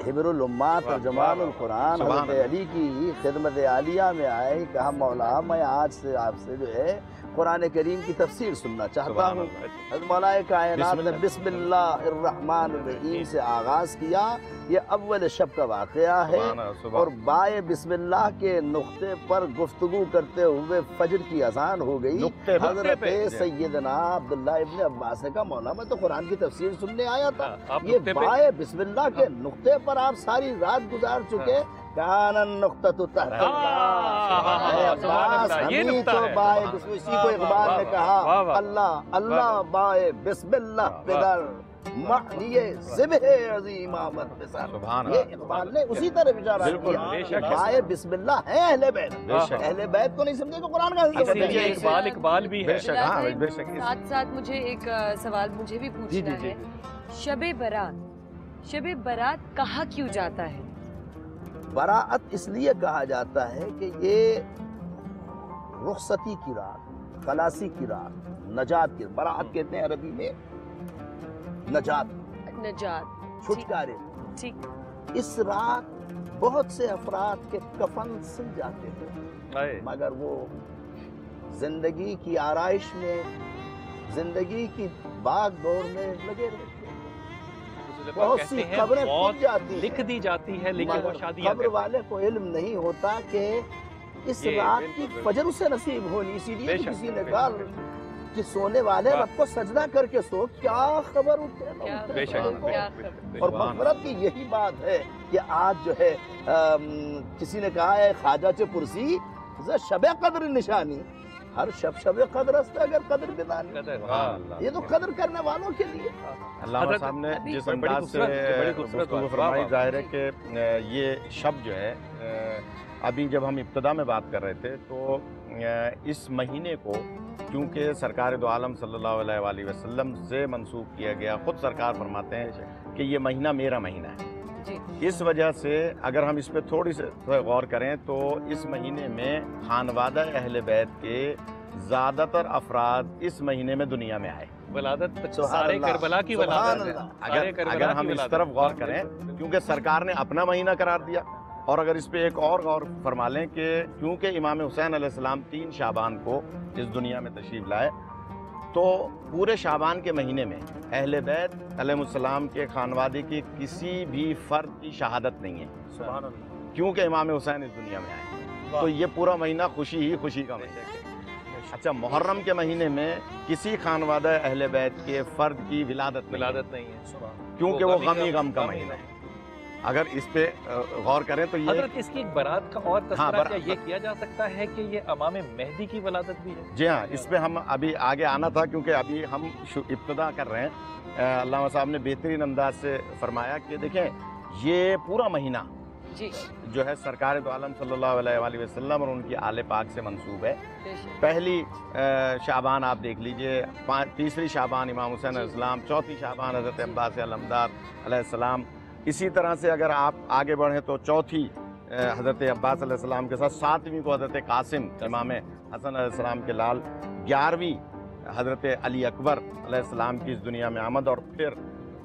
حبر الامات اور جمال القرآن حضرت علی کی خدمت عالیہ میں آئے, کہا مولا میں آج سے آپ سے جو ہے قرآن کریم کی تفسیر سننا چاہتا ہوں. حضرت مولا کائنات نے بسم اللہ الرحمن الرحیم سے آغاز کیا. یہ اول شب کا واقعہ ہے, اور بائے بسم اللہ کے نقطے پر گفتگو کرتے ہوئے فجر کی اذان ہو گئی. حضرت سیدنا عبداللہ ابن عباس نے کہا مولا میں تو قرآن کی تفسیر سننے آیا تھا, یہ بائے بسم اللہ کے نقطے پر آپ ساری رات گزار چکے. کان النقطۃ تحت عباس, ہمیں تو بائے بسم, اسی کو اقبال نے کہا اللہ اللہ بائے بسم اللہ بدر معنی ذبح عظیم آمد بسر. یہ اقبال نے اسی طرح اشارہ کیا, بائے بسم اللہ ہے اہل بیت. اہل بیت کو نہیں سمجھے تو قرآن کا اقبال بھی ہے. ساتھ ساتھ مجھے ایک سوال مجھے بھی پوچھنا ہے, شب برات, شب برات کہا کیوں جاتا ہے؟ براعت اس لیے کہا جاتا ہے کہ یہ رخصتی کی رات, خلاصی کی رات, نجات کی. براعت کہتے ہیں عربی میں نجات, چھٹکارے. اس رات بہت سے افراد کے کفن سل جاتے ہیں, مگر وہ زندگی کی آرائش میں, زندگی کی باغ دوڑ میں لگے رہتے ہیں. بہت سی خبریں پھٹ جاتی ہیں, لکھ دی جاتی ہے, لیکن وہ شادیاں خبر والے کو علم نہیں ہوتا کہ اس رات کی فجر اسے نصیب ہونی. اسی لیے کسی نے کہا کہ سونے والے رب کو سجدہ کر کے سو, کیا خبر اٹھے. اور مغفرت کی یہی بات ہے کہ آج جو ہے کسی نے کہا ہے خواجہ چ پرسی شب قدر نشانی, ہر شب قدر است اگر قدر بدانی. یہ تو قدر کرنے والوں کے لیے. علامہ صاحب نے جس انداز سے گفتگو فرمائی, ظاہر ہے کہ یہ شب جو ہے, ابھی جب ہم ابتدا میں بات کر رہے تھے تو اس مہینے کو کیونکہ سرکار دو عالم صلی اللہ علیہ وآلہ وسلم سے منسوخ کیا گیا, خود سرکار فرماتے ہیں کہ یہ مہینہ میرا مہینہ ہے. اس وجہ سے اگر ہم اس پہ تھوڑی سی غور کریں تو اس مہینے میں خانوادہ اہل بیت کے زیادہ تر افراد اس مہینے میں دنیا میں آئے. ولادت سبحان سارے اللہ، کربلا کی سبحان ولادت اللہ. ہے. سارے کربلا اگر کی ہم اس ولادت. طرف غور کریں کیونکہ سرکار نے اپنا مہینہ قرار دیا. اور اگر اس پہ ایک اور غور فرما لیں کہ کیونکہ امام حسین علیہ السلام 3 شعبان کو اس دنیا میں تشریف لائے تو پورے شعبان کے مہینے میں اہل بیت علیہ السلام کے خانوادے کی کسی بھی فرد کی شہادت نہیں ہے. سبحان اللہ. کیونکہ امام حسین اس دنیا میں آئے تو یہ پورا مہینہ خوشی ہی خوشی کا مہینہ ہے. اچھا محرم کے مہینے میں کسی خانوادہ اہل بیت کے فرد کی ولادت نہیں ہے کیونکہ وہ غم ہی غم کا مہینہ ہے. اگر اس پہ غور کریں تو یہ حضرت اس کی ایک برات کا اور تذکرہ کیا یہ کیا جا سکتا ہے کہ یہ امام مہدی کی ولادت بھی ہے؟ جی ہاں، اس پہ ہم ابھی آگے آنا تھا کیونکہ ابھی ہم ابتدا کر رہے ہیں. علامہ صاحب نے بہترین انداز سے فرمایا کہ دیکھیں یہ پورا مہینہ جو ہے سرکار دو عالم صلی اللہ علیہ وآلہ وسلم اور ان کی آل پاک سے منسوب ہے. پہلی شعبان آپ دیکھ لیجئے، تیسری شعبان امام حسین علیہ السلام، چوتھی شعبان حضرت عباس علمدار علیہ السلام. اسی طرح سے اگر آپ آگے بڑھیں تو چوتھی حضرت عباس علیہ السلام کے ساتھ، 7ویں کو حضرت قاسم امام حسن علیہ السلام کے لال، 11ویں حضرت علی اکبر علیہ السلام کی اس دنیا میں آمد، اور پھر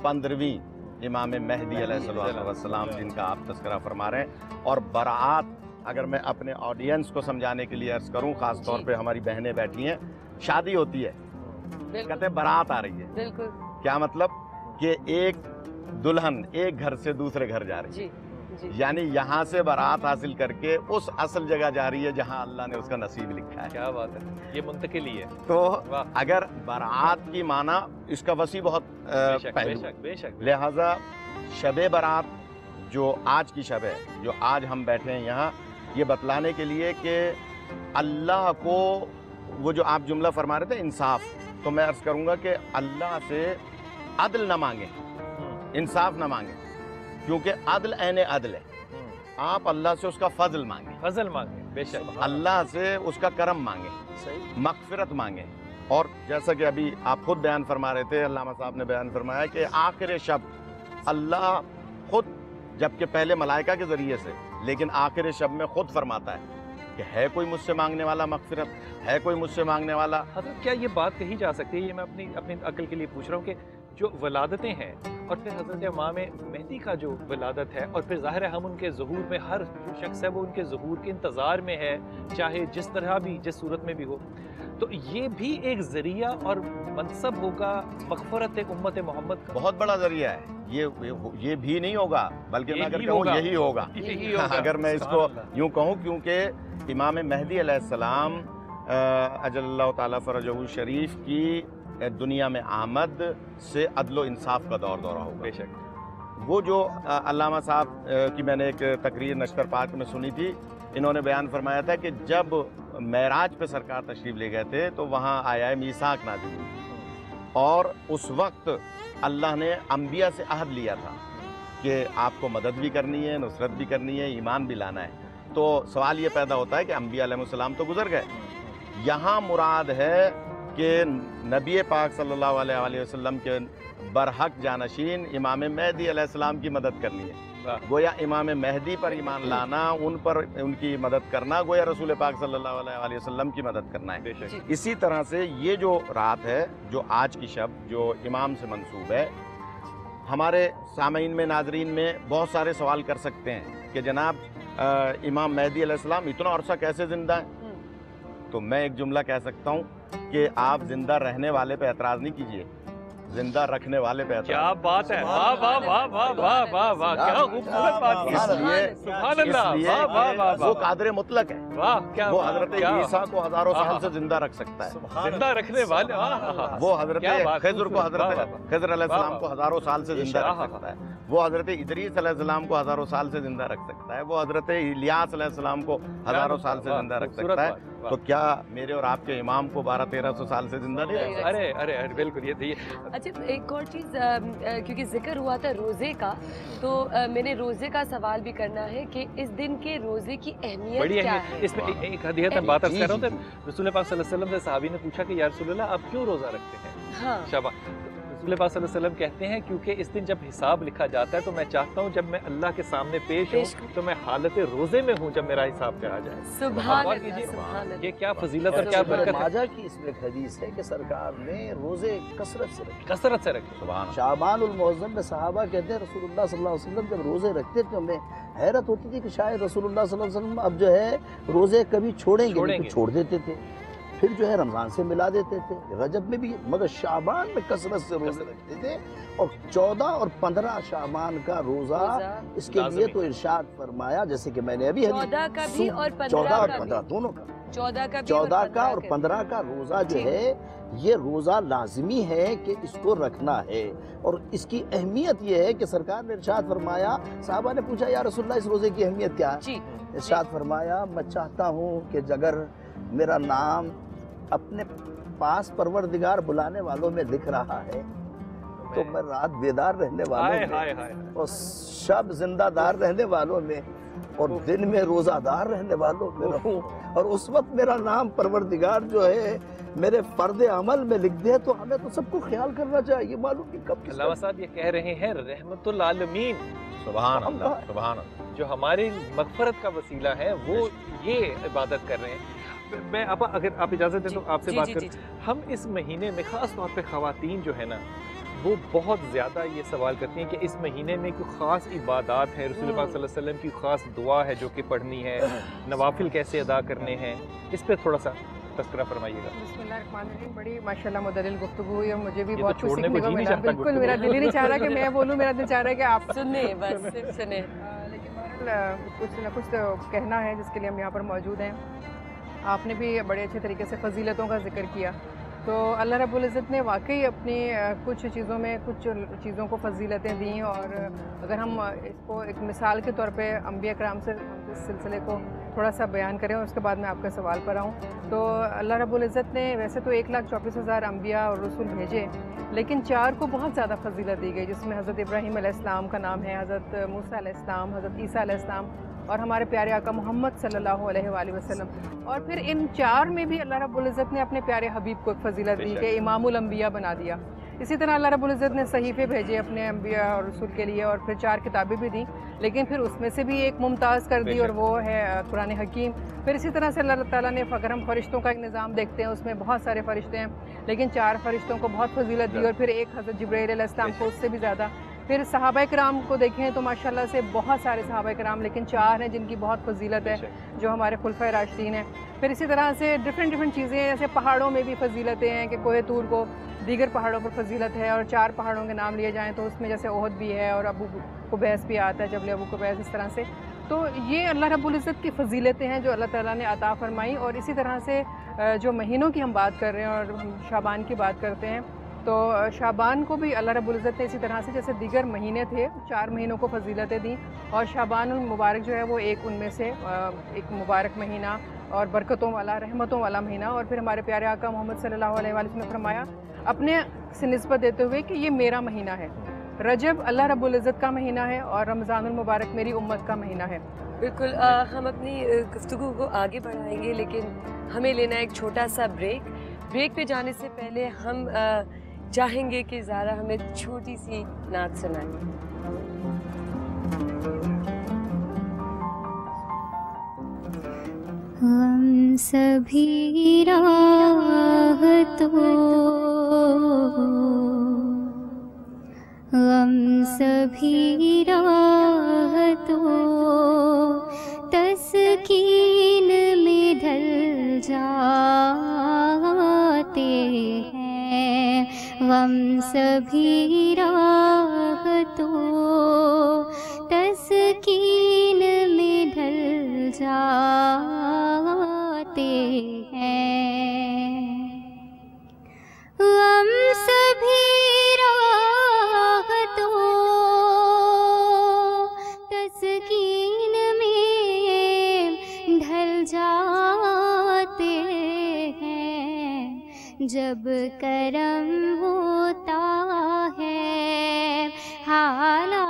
15ویں امام مہدی علیہ السلام جن کا آپ تذکرہ فرما رہے ہیں. اور برات اگر میں اپنے آڈینس کو سمجھانے کے لیے عرض کروں، خاص طور پہ ہماری بہنیں بیٹھی ہیں، شادی ہوتی ہے کہتے ہیں برات آ رہی ہے. بالکل. کیا مطلب کہ ایک دلہن ایک گھر سے دوسرے گھر جا رہی ہے، یعنی یہاں سے برات حاصل کر کے اس اصل جگہ جا رہی ہے جہاں اللہ نے اس کا نصیب لکھا ہے. کیا بات ہے، یہ منتقلی ہے. تو اگر برات کی معنی اس کا وسیع بہت پہلو ہے. لہٰذا شب برات جو آج کی شب ہے، جو آج ہم بیٹھے ہیں یہاں، یہ بتلانے کے لیے کہ اللہ کو وہ جو آپ جملہ فرما رہے تھے انصاف، تو میں عرض کروں گا کہ اللہ سے عدل نہ مانگیں، انصاف نہ مانگیں، کیونکہ عدل عین عدل ہے. آپ اللہ سے اس کا فضل مانگیں، بے شک اللہ سے اس کا کرم مانگیں، مغفرت مانگیں. اور جیسا کہ ابھی آپ خود بیان فرما رہے تھے، علامہ صاحب نے بیان فرمایا کہ آخر شب اللہ خود، جبکہ پہلے ملائکہ کے ذریعے سے، لیکن آخر شب میں خود فرماتا ہے کہ ہے کوئی مجھ سے مانگنے والا مغفرت، ہے کوئی مجھ سے مانگنے والا. حضرت کیا یہ بات کہی جا سکتی ہے، یہ میں اپنی عقل کے لیے پوچھ رہا ہوں، کہ جو ولادتیں ہیں اور پھر حضرت امام مہدی کا جو ولادت ہے، اور پھر ظاہر ہے ہم ان کے ظہور میں، ہر جو شخص ہے وہ ان کے ظہور کے انتظار میں ہے، چاہے جس طرح بھی، جس صورت میں بھی ہو، تو یہ بھی ایک ذریعہ اور منصب ہوگا مغفرت امت محمد کا. بہت بڑا ذریعہ ہے. یہ بھی نہیں ہوگا، بلکہ میں اگر کہوں یہی ہوگا. اگر میں اس کو یوں کہوں، کیونکہ امام مہدی علیہ السلام اجل اللہ تعالیٰ فرجہ شریف کی دنیا میں آمد سے عدل و انصاف کا دورہ ہوگا. بے شک. وہ جو علامہ صاحب کی میں نے ایک تقریر نشتر پاک میں سنی تھی، انہوں نے بیان فرمایا تھا کہ جب معراج پہ سرکار تشریف لے گئے تھے تو وہاں آیا میثاق نازل ہوئی، اور اس وقت اللہ نے انبیاء سے عہد لیا تھا کہ آپ کو مدد بھی کرنی ہے، نصرت بھی کرنی ہے، ایمان بھی لانا ہے. تو سوال یہ پیدا ہوتا ہے کہ انبیاء علیہ السلام تو گزر گئے، یہاں مراد ہے کہ نبی پاک صلی اللہ علیہ وآلہ وسلم کے برحق جانشین امام مہدی علیہ السلام کی مدد کرنی ہے. گویا امام مہدی پر ایمان لانا، ان کی مدد کرنا، گویا رسول پاک صلی اللہ علیہ وآلہ وسلم کی مدد کرنا ہے. اسی طرح سے یہ جو رات ہے، جو آج کی شب، جو امام سے منسوب ہے، ہمارے سامعین میں، ناظرین میں بہت سارے سوال کر سکتے ہیں کہ جناب امام مہدی علیہ السلام اتنا عرصہ کیسے زندہ ہیں؟ تو میں ایک جملہ کہہ سکتا ہوں کہ آپ زندہ رہنے والے پہ اعتراض نہیں کیجئے، زندہ رکھنے والے پہ اعتراض. کیا بات ہے، واہ واہ واہ واہ واہ واہ واہ، کیا خوبصورت بات کی. سبحان اللہ، واہ واہ واہ، وہ قادر مطلق ہے. واہ، کیا وہ حضرت عیسیٰ کو ہزاروں سال سے زندہ رکھ سکتا ہے، زندہ رکھنے والے. وہ حضرت خضر کو، حضرت خضر علیہ السلام کو ہزاروں سال سے زندہ رکھ سکتا ہے. وہ حضرت ادریس علیہ السلام کو ہزاروں سال سے زندہ رکھ سکتا ہے. وہ حضرت الیاس علیہ السلام کو ہزاروں سال سے زندہ رکھ سکتا ہے. تو کیا میرے اور آپ کے امام کو 1200-1300 سال سے زندہ نہیں رکھ سکتا؟ ارے بالکل. یہ تھی. اچھا ایک اور چیز، کیونکہ ذکر ہوا تھا روزے کا، تو میں نے روزے کا سوال بھی کرنا ہے کہ اس دن کے روزے کی اہمیت کیا ہے؟ اس میں ایک حدیث میں بات کر رہا ہوں. رسول پاک صلی اللہ علیہ وسلم سے صحابی نے پوچھا کہ یا رسول اللہ آپ کیوں روزہ رکھتے ہیں؟ ہاں. شابہ رسول پاک صلی اللہ علیہ وسلم کہتے ہیں کیونکہ اس دن جب حساب لکھا جاتا ہے تو میں چاہتا ہوں جب میں اللہ کے سامنے پیش ہوں تو میں حالت روزے میں ہوں جب میرا حساب پہ آ جائے. سبحان غور اللہ، کیجیے سبحان اللہ. یہ کیا فضیلت اور کیا برکت ہے. ماجہ کی اس میں ایک حدیث ہے کہ سرکار نے روزے کثرت سے رکھے. کثرت سے رکھے. سبحان اللہ. شعبان المعظم میں صحابہ کہتے ہیں رسول اللہ صلی اللہ علیہ وسلم جب روزے رکھتے تھے ہمیں حیرت ہوتی تھی کہ شاید رسول اللہ صلی اللہ علیہ وسلم اب جو ہے روزے کبھی چھوڑیں گے نہیں تو چھوڑ دیتے تھے، پھر جو ہے رمضان سے ملا دیتے تھے، رجب میں بھی، مگر شعبان میں کثرت سے روزے رکھتے تھے. اور 14 اور 15 شعبان کا روزہ اس کے لیے تو ارشاد فرمایا جیسے کہ میں نے ابھی 14 کا بھی اور 14 اور 15 15 دونوں کا، 14 کا بھی 14 کا اور 15 کا روزہ جو ہے یہ روزہ لازمی ہے کہ اس کو رکھنا ہے. اور اس کی اہمیت یہ ہے کہ سرکار نے ارشاد فرمایا، صحابہ نے پوچھا یا رسول اللہ اس روزے کی اہمیت کیا ہے؟ ارشاد فرمایا میں چاہتا ہوں کہ اگر میرا نام اپنے پاس پروردگار بلانے والوں میں لکھ رہا ہے تو میں رات بیدار رہنے والوں میں اور شب زندہ دار رہنے والوں میں اور دن میں روزہ دار رہنے والوں میں رہوں. اور اس وقت میرا نام پروردگار جو ہے میرے فرد عمل میں لکھ دے تو ہمیں تو سب کو خیال کرنا چاہیے. معلوم نہیں کب علامہ صاحب یہ کہہ رہے ہیں رحمت العالمین سبحان اللہ سبحان اللہ جو ہماری مغفرت کا وسیلہ ہے وہ یہ عبادت کر رہے ہیں. میں اگر آپ اجازت دیں تو آپ سے بات کریں. ہم اس مہینے میں خاص طور پہ خواتین جو ہے نا وہ بہت زیادہ یہ سوال کرتی ہیں کہ اس مہینے میں کوئی خاص عبادات ہے، رسول پاک صلی اللہ علیہ وسلم کی خاص دعا ہے جو کہ پڑھنی ہے، نوافل کیسے ادا کرنے ہیں، اس پہ تھوڑا سا تذکرہ فرمائیے گا. بسم اللہ الرحمن الرحیم. بڑی ماشاءاللہ مدلل گفتگو ہوئی اور مجھے بھی یہ بہت تو کچھ چھوڑنے سیکھنے کو کو جی نہیں ملا. چاہتا بالکل میرا دل ہی نہیں چاہ رہا کہ میں بولوں، میرا دل چاہ رہا ہے کہ آپ سنیں، بس صرف سنیں. لیکن بہرحال کچھ نہ کچھ تو کہنا ہے جس کے لیے ہم یہاں پر موجود ہیں. آپ نے بھی بڑے اچھے طریقے سے فضیلتوں کا ذکر کیا. تو اللہ رب العزت نے واقعی اپنی کچھ چیزوں میں کچھ چیزوں کو فضیلتیں دیں. اور اگر ہم اس کو ایک مثال کے طور پہ انبیاء کرام سے اس سلسلے کو تھوڑا سا بیان کریں اور اس کے بعد میں آپ کا سوال پر آؤں تو اللہ رب العزت نے ویسے تو 1,34,000 انبیاء اور رسول بھیجے، لیکن 4 کو بہت زیادہ فضیلت دی گئی، جس میں حضرت ابراہیم علیہ السلام کا نام ہے، حضرت موسیٰ علیہ السلام، حضرت عیسیٰ علیہ السلام اور ہمارے پیارے آقا محمد صلی اللہ علیہ وآلہ وسلم. اور پھر ان 4 میں بھی اللہ رب العزت نے اپنے پیارے حبیب کو ایک فضیلت دی کہ امام الانبیاء بنا دیا. اسی طرح اللہ رب العزت نے صحیفے بھیجے اپنے انبیاء اور رسول کے لیے اور پھر 4 کتابیں بھی دیں، لیکن پھر اس میں سے بھی ایک ممتاز کر دی اور وہ ہے قرآن حکیم. پھر اسی طرح سے اللہ تعالیٰ نے اگر ہم فرشتوں کا ایک نظام دیکھتے ہیں اس میں بہت سارے فرشتے ہیں، لیکن 4 فرشتوں کو بہت فضیلت دی اور پھر ایک حضرت جبرائیل علیہ السلام کو اس سے بھی زیادہ. پھر صحابہ کرام کو دیکھیں تو ماشاءاللہ سے بہت سارے صحابہ کرام، لیکن 4 ہیں جن کی بہت فضیلت ہے جو ہمارے خلفائے راشدین ہیں. پھر اسی طرح سے ڈفرینٹ چیزیں ہیں، جیسے پہاڑوں میں بھی فضیلتیں ہیں کہ کوہ طور کو دیگر پہاڑوں پر فضیلت ہے اور 4 پہاڑوں کے نام لیے جائیں تو اس میں جیسے احد بھی ہے اور ابو قبیس بھی آتا ہے، جبل ابو قبیس، اس طرح سے. تو یہ اللہ رب العزت کی فضیلتیں ہیں جو اللہ تعالیٰ نے عطا فرمائی. اور اسی طرح سے جو مہینوں کی ہم بات کر رہے ہیں اور ہم شعبان کی بات کرتے ہیں تو شعبان کو بھی اللہ رب العزت نے اسی طرح سے جیسے دیگر مہینے تھے 4 مہینوں کو فضیلتیں دیں اور شعبان المبارک جو ہے وہ ایک ان میں سے ایک مبارک مہینہ اور برکتوں والا، رحمتوں والا مہینہ. اور پھر ہمارے پیارے آقا محمد صلی اللہ علیہ وسلم نے فرمایا اپنے سے نسبت دیتے ہوئے کہ یہ میرا مہینہ ہے. رجب اللہ رب العزت کا مہینہ ہے اور رمضان المبارک میری امت کا مہینہ ہے. بالکل. ہم اپنی گفتگو کو آگے بڑھائیں گے لیکن ہمیں لینا ایک چھوٹا سا بریک پہ جانے سے پہلے ہم چاہیں گے کہ زارا ہمیں چھوٹی سی نعت سنائیں. ہم سبھی راہ تو غم سبھی راہ تو تسکین میں ڈھل جاتے ہیں. غم سبھی راہ تو تسکین میں ڈھل جاتے ہیں. غم سبھی راہ تو تسکین میں ڈھل جاتے ہیں. جب کرم ہوتا ہے حالات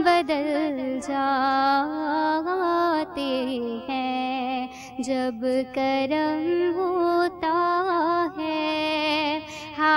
بدل جاتے ہیں. جب کرم ہوتا ہے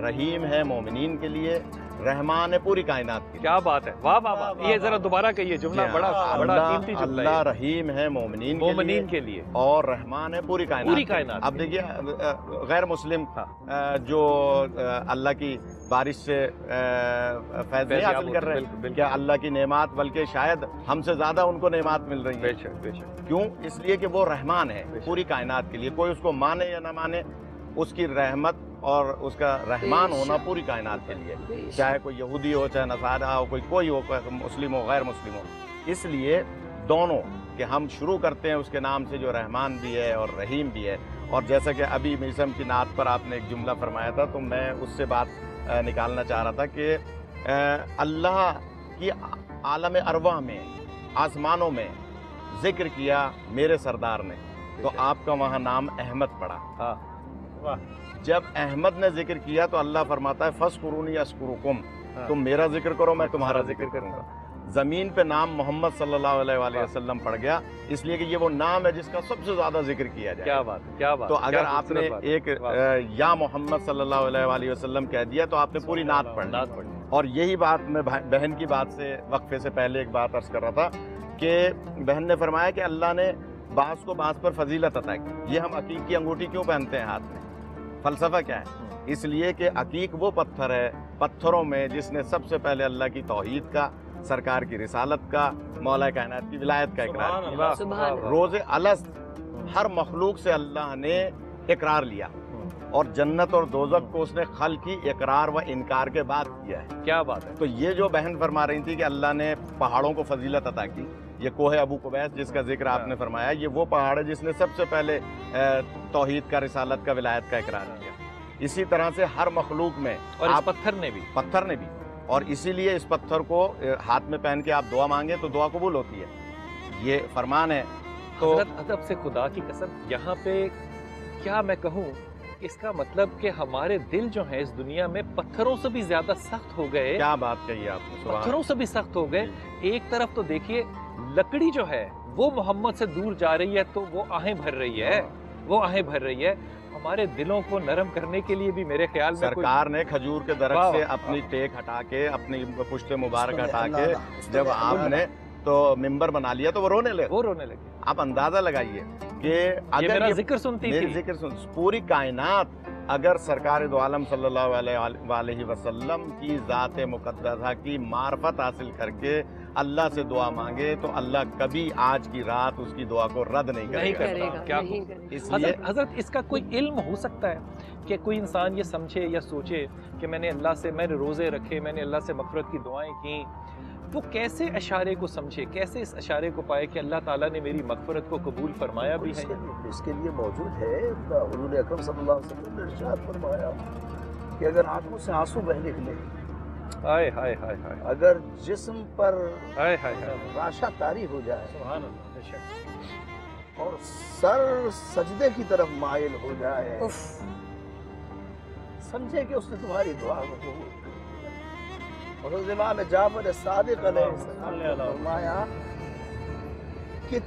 رحیم ہے مومنین کے لیے، رحمان ہے پوری کائنات کے لیے۔ کیا بات ہے، واہ واہ واہ، یہ ذرا دوبارہ کہیے جملہ، بڑا قیمتی جملہ ہے۔ اللہ رحیم ہے مومنین کے لیے اور رحمان ہے پوری کائنات۔ اب دیکھیے غیر مسلم جو اللہ کی بارش سے فیض نہیں حاصل کر رہے ہیں، کیا اللہ کی نعمات، بلکہ شاید ہم سے زیادہ ان کو نعمات مل رہی ہیں۔ بے شک بے شک۔ کیوں؟ اس لیے کہ وہ رحمان ہے پوری کائنات کے لیے، کوئی اس کو مانے یا نہ مانے، اس کی رحمت اور اس کا رحمان ہونا پوری کائنات کے لیے، چاہے کوئی یہودی ہو، چاہے نصارہ ہو، کوئی ہو، مسلم ہو غیر مسلم ہو۔ اس لیے دونوں کہ ہم شروع کرتے ہیں اس کے نام سے جو رحمان بھی ہے اور رحیم بھی ہے۔ اور جیسا کہ ابھی میسم کی نعت پر آپ نے ایک جملہ فرمایا تھا، تو میں اس سے بات نکالنا چاہ رہا تھا کہ اللہ کی عالم ارواح میں، آسمانوں میں ذکر کیا میرے سردار نے، تو آپ کا وہاں نام احمد پڑا۔ جب احمد نے ذکر کیا تو اللہ فرماتا ہے فَاذْكُرُونِي أَذْكُرُكُمْ، تم میرا ذکر کرو میں تمہارا ذکر کروں گا۔ زمین پہ نام محمد صلی اللہ علیہ وآلہ وسلم پڑ گیا، اس لیے کہ یہ وہ نام ہے جس کا سب سے زیادہ ذکر کیا جائے۔ کیا بات، کیا بات۔ تو اگر آپ نے ایک یا محمد صلی اللہ علیہ وآلہ وسلم کہہ دیا تو آپ نے پوری نعت پڑھنی۔ اور یہی بات میں بہن کی بات سے وقفے سے پہلے ایک بات عرض کر رہا تھا کہ بہن نے فرمایا کہ اللہ نے بعض کو بعض پر فضیلت عطا کی۔ یہ ہم عقیق کی انگوٹھی کیوں پہنتے ہیں ہاتھ میں؟ فلسفہ کیا ہے؟ اس لیے کہ عقیق وہ پتھر ہے پتھروں میں جس نے سب سے پہلے اللہ کی توحید کا، سرکار کی رسالت کا، مولا کائنات کی ولایت کا اقرار کیا۔ روز الست ہر مخلوق سے اللہ نے اقرار لیا، اور جنت اور دوزخ کو اس نے خلق کی اقرار و انکار کے بعد کیا ہے۔ کیا بات ہے۔ تو یہ جو بہن فرما رہی تھی کہ اللہ نے پہاڑوں کو فضیلت عطا کی، یہ کوہ ابو قبیس جس کا ذکر آپ نے فرمایا، یہ وہ پہاڑ ہے جس نے سب سے پہلے توحید کا، رسالت کا، ولایت کا اقرار کیا۔ اسی طرح سے ہر مخلوق میں، اور اس پتھر نے بھی، اور اسی لیے اس پتھر کو ہاتھ میں پہن کے آپ دعا مانگیں تو دعا قبول ہوتی ہے، یہ فرمان ہے۔ تو حضرت ادب سے خدا کی قسم، یہاں پہ کیا میں کہوں، اس کا مطلب کہ ہمارے دل جو ہیں اس دنیا میں پتھروں سے بھی زیادہ سخت ہو گئے۔ کیا بات کہی آپ نے، پتھروں سے بھی سخت ہو گئے۔ ایک طرف تو دیکھیے لکڑی جو ہے وہ محمد سے دور جا رہی ہے تو وہ آہیں بھر رہی ہے، ہمارے دلوں کو نرم کرنے کے لیے بھی میرے خیال میں سرکار نے کھجور کے درخت سے اپنی ٹیک ہٹا کے، اپنی پشت مبارک ہٹا کے جب آپ نے تو ممبر بنا لیا تو وہ رونے لگے۔ آپ اندازہ لگائیے کہ اگر میرا ذکر سنتی تھی، پوری کائنات اگر سرکار دو عالم صلی اللہ علیہ وسلم کی ذات مقدسہ کی معرفت حاصل کر کے اللہ سے دعا مانگے تو اللہ کبھی آج کی رات اس کی دعا کو رد نہیں کرے گا۔ اس لیے حضرت اس کا کوئی علم ہو سکتا ہے کہ کوئی انسان یہ سمجھے یا سوچے کہ میں نے روزے رکھے، میں نے اللہ سے مغفرت کی دعائیں کی، وہ کیسے اشارے کو سمجھے، کیسے اس اشارے کو پائے کہ اللہ تعالیٰ نے میری مغفرت کو قبول فرمایا بھی ہے؟ اس کے لیے موجود ہے حضور اکرم صلی اللہ علیہ وسلم نے ارشاد فرمایا کہ اگر آنکھوں سے آنسو بہ نکلے، اگر جسم پر راشا طاری ہو جائے اور سر سجدے کی طرف مائل ہو جائے، سمجھے کہ اس نے تمہاری دعا قبول کی۔ حضرت امام جعفر صادق علیہ السلام نے فرمایا کہ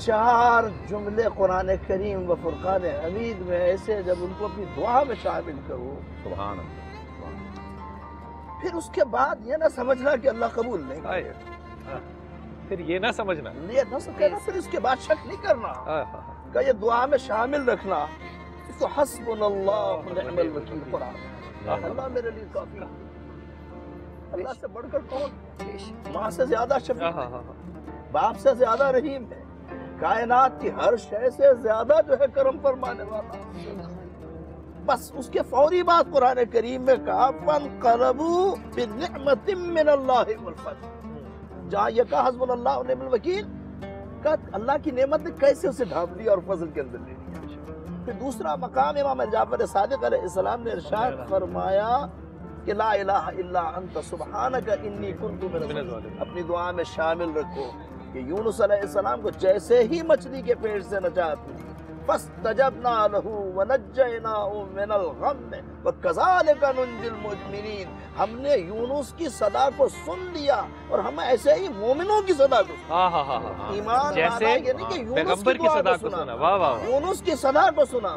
4 جملے قرآن کریم و فرقان حمید میں ایسے جب ان کو اپنی دعا میں شامل کرو، سبحان اللہ، پھر اس کے بعد یہ نہ سمجھنا کہ اللہ قبول نہیں کرے، پھر یہ نہ سمجھنا، پھر اس کے بعد شک نہیں کرنا کہ یہ دعا میں شامل رکھنا تو حسبنا اللہ ونعم الوکیل قرآن، اللہ میرے لیے کافی ہے، اللہ سے بڑھ کر کون؟ ماں سے زیادہ شفیق ہے، باپ سے زیادہ رحیم ہے، کائنات کی ہر شے سے زیادہ جو ہے کرم فرمانے والا۔ بس اس کے فوری بعد قرآن کریم میں کہا فانقلبوا بنعمت من اللہ والفضل، جہاں یہ کہا حسبنا اللہ ونعم الوکیل، کہ اللہ کی نعمت نے کیسے اسے ڈھانپ لیا اور فضل کے اندر لے لیا۔ پھر دوسرا مقام امام جعفر صادق علیہ السلام نے ارشاد فرمایا کہ لا الہ الا انت سبحانک انی کنت من الظالمین، اپنی دعا میں شامل رکھو کہ یونس علیہ السلام کو جیسے ہی مچھلی کے پیٹ سے نجات ملی، فاستجبنا له ونجیناه من الغم وکذالک ننجی المؤمنین، ہم نے یونس کی صدا کو سن لیا اور ہم ایسے ہی مومنوں کی صدا کو سنا۔ ایمان جیسے یعنی کہ پیغمبر کی صدا کو سنا، واہ واہ، یونس کی صدا کو سنا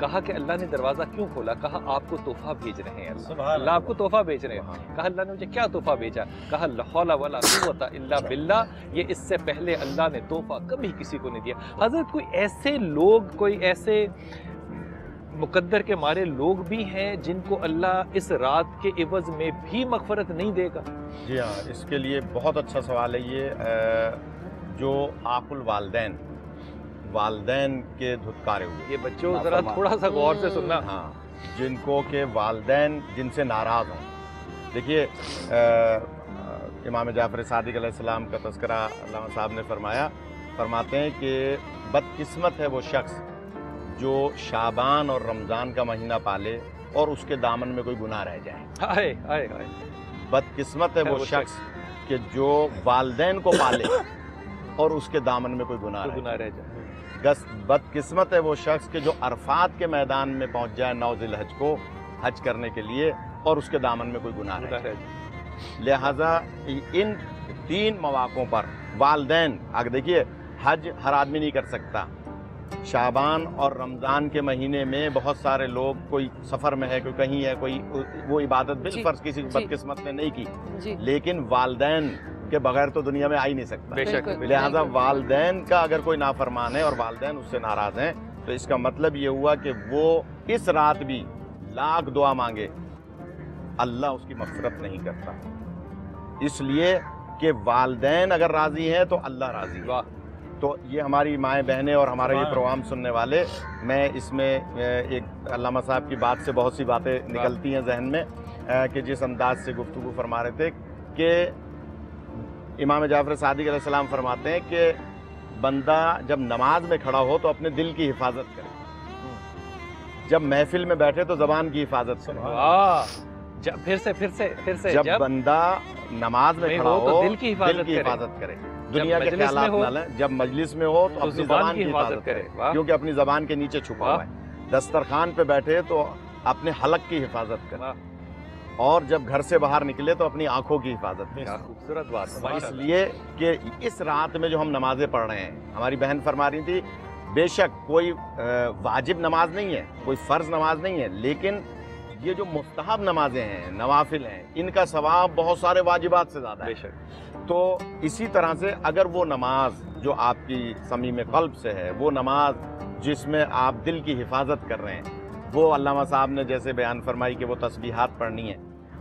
کہا کہ اللہ نے دروازہ کیوں کھولا؟ کہا آپ کو تحفہ بھیج رہے ہیں اللہ آپ کو تحفہ بھیج رہے ہیں۔ کہا اللہ نے مجھے کیا تحفہ بھیجا؟ کہا لا حول ولا قوت الا باللہ، یہ اس سے پہلے اللہ نے تحفہ کبھی کسی کو نہیں دیا۔ حضرت کوئی ایسے لوگ، کوئی ایسے مقدر کے مارے لوگ بھی ہیں جن کو اللہ اس رات کے عوض میں بھی مغفرت نہیں دے گا؟ جی ہاں، اس کے لیے بہت اچھا سوال ہے یہ، جو عاق الوالدین، والدین کے دھتکارے ہوئے، یہ بچوں ذرا تھوڑا سا غور سے سننا، ہاں، جن کو کہ والدین جن سے ناراض ہوں۔ دیکھیے امام جعفر صادق علیہ السلام کا تذکرہ علامہ صاحب نے فرماتے ہیں کہ بدقسمت ہے وہ شخص جو شعبان اور رمضان کا مہینہ پالے اور اس کے دامن میں کوئی گناہ رہ جائے۔ بدقسمت ہے وہ شخص کہ جو والدین کو پالے اور اس کے دامن میں کوئی گناہ رہ جائے۔ بدقسمت ہے وہ شخص کہ جو عرفات کے میدان میں پہنچ جائے 9 ذی الحج کو حج کرنے کے لیے اور اس کے دامن میں کوئی گناہ رہ جائے۔ لہٰذا ان 3 مواقعوں پر والدین، اگر دیکھیے حج ہر آدمی نہیں کر سکتا، شعبان اور رمضان کے مہینے میں بہت سارے لوگ، کوئی سفر میں ہے، کوئی کہیں ہے، کوئی وہ عبادت بالفرض کسی بدقسمت نے نہیں کی، لیکن والدین کے بغیر تو دنیا میں آ ہی نہیں سکتا۔ لہٰذا والدین کا اگر کوئی نافرمان ہے اور والدین اس سے ناراض ہیں تو اس کا مطلب یہ ہوا کہ وہ اس رات بھی لاکھ دعا مانگے، اللہ اس کی مغفرت نہیں کرتا، اس لیے کہ والدین اگر راضی ہیں تو اللہ راضی ہے۔ تو یہ ہماری مائیں بہنیں اور ہمارا یہ پروگرام سننے والے، میں اس میں ایک علامہ صاحب کی بات سے بہت سی باتیں نکلتی ہیں ذہن میں کہ جس انداز سے گفتگو فرما رہے تھے کہ امام جعفر صادق علیہ السلام فرماتے ہیں کہ بندہ جب نماز میں کھڑا ہو تو اپنے دل کی حفاظت کرے، جب محفل میں بیٹھے تو زبان کی حفاظت کرے، جب بندہ نماز میں کھڑا ہو دل کی حفاظت کرے، دنیا کے خیالات نہ لیں، جب مجلس میں ہو تو اپنی زبان کی حفاظت کرے کیونکہ اپنی زبان کے نیچے چھپا ہوا ہے، دسترخوان پہ بیٹھے تو اپنے حلق کی حفاظت کرے، اور جب گھر سے باہر نکلے تو اپنی آنکھوں کی حفاظت کرے۔ خوبصورت بات، اس لیے کہ اس رات میں جو ہم نمازیں پڑھ رہے ہیں، ہماری بہن فرما رہی تھی، بے شک کوئی واجب نماز نہیں ہے، کوئی فرض نماز نہیں ہے، لیکن یہ جو مستحب نمازیں ہیں، نوافل ہیں، ان کا ثواب بہت سارے واجبات سے زیادہ ہے۔ تو اسی طرح سے اگر وہ نماز جو آپ کی صمیم قلب سے ہے، وہ نماز جس میں آپ دل کی حفاظت کر رہے ہیں، وہ علامہ صاحب نے جیسے بیان فرمائی کہ وہ تسبیحات پڑھنی ہے،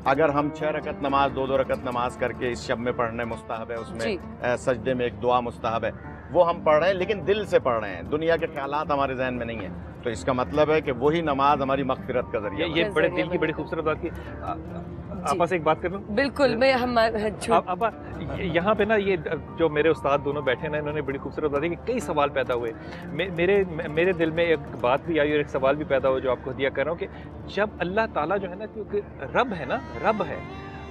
اگر ہم 6 رکعت نماز 2 رکعت نماز کر کے اس شب میں پڑھنے مستحب ہے، اس میں سجدے میں ایک دعا مستحب ہے، وہ ہم پڑھ رہے ہیں لیکن دل سے پڑھ رہے ہیں، دنیا کے خیالات ہمارے ذہن میں نہیں ہیں، تو اس کا مطلب ہے کہ وہی نماز ہماری مغفرت کا ذریعہ ہے۔ یہ بڑے دل کی بڑی خوبصورت بات کی۔ آپا سے ایک بات کر لوں؟ بالکل، میں آپا یہاں پہ نا یہ جو میرے استاد دونوں بیٹھے نا، انہوں نے بڑی خوبصورت بات ہے کہ کئی سوال پیدا ہوئے، میرے دل میں ایک بات بھی آئی اور ایک سوال بھی پیدا ہوا جو آپ کو ہدیہ کر رہا ہوں کہ جب اللہ تعالیٰ جو ہے نا، کیونکہ رب ہے نا، رب ہے،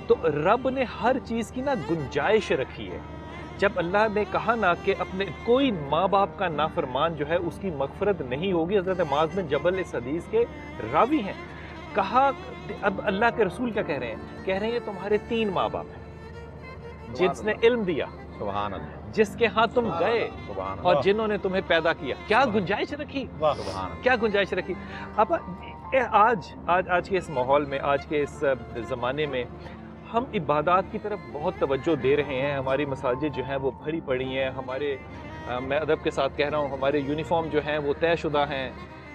تو رب نے ہر چیز کی نا گنجائش رکھی ہے۔ جب اللہ نے کہا نا کہ اپنے کوئی ماں باپ کا نافرمان جو ہے اس کی مغفرت نہیں ہوگی، حضرت معاذ بن جبل اس حدیث کے راوی ہیں، کہا اب اللہ کے رسول کیا کہہ رہے ہیں یہ تمہارے 3 ماں باپ ہیں، جس نے علم دیا، سبحان اللہ، جس کے ہاں تم گئے اور جنہوں نے تمہیں پیدا کیا، کیا گنجائش رکھی، کیا گنجائش رکھی۔ اب آج کے اس ماحول میں، آج کے اس زمانے میں ہم عبادات کی طرف بہت توجہ دے رہے ہیں، ہماری مساجد جو ہیں وہ بھری پڑی ہیں، میں ادب کے ساتھ کہہ رہا ہوں، ہمارے یونیفارم جو ہیں وہ طے شدہ ہیں،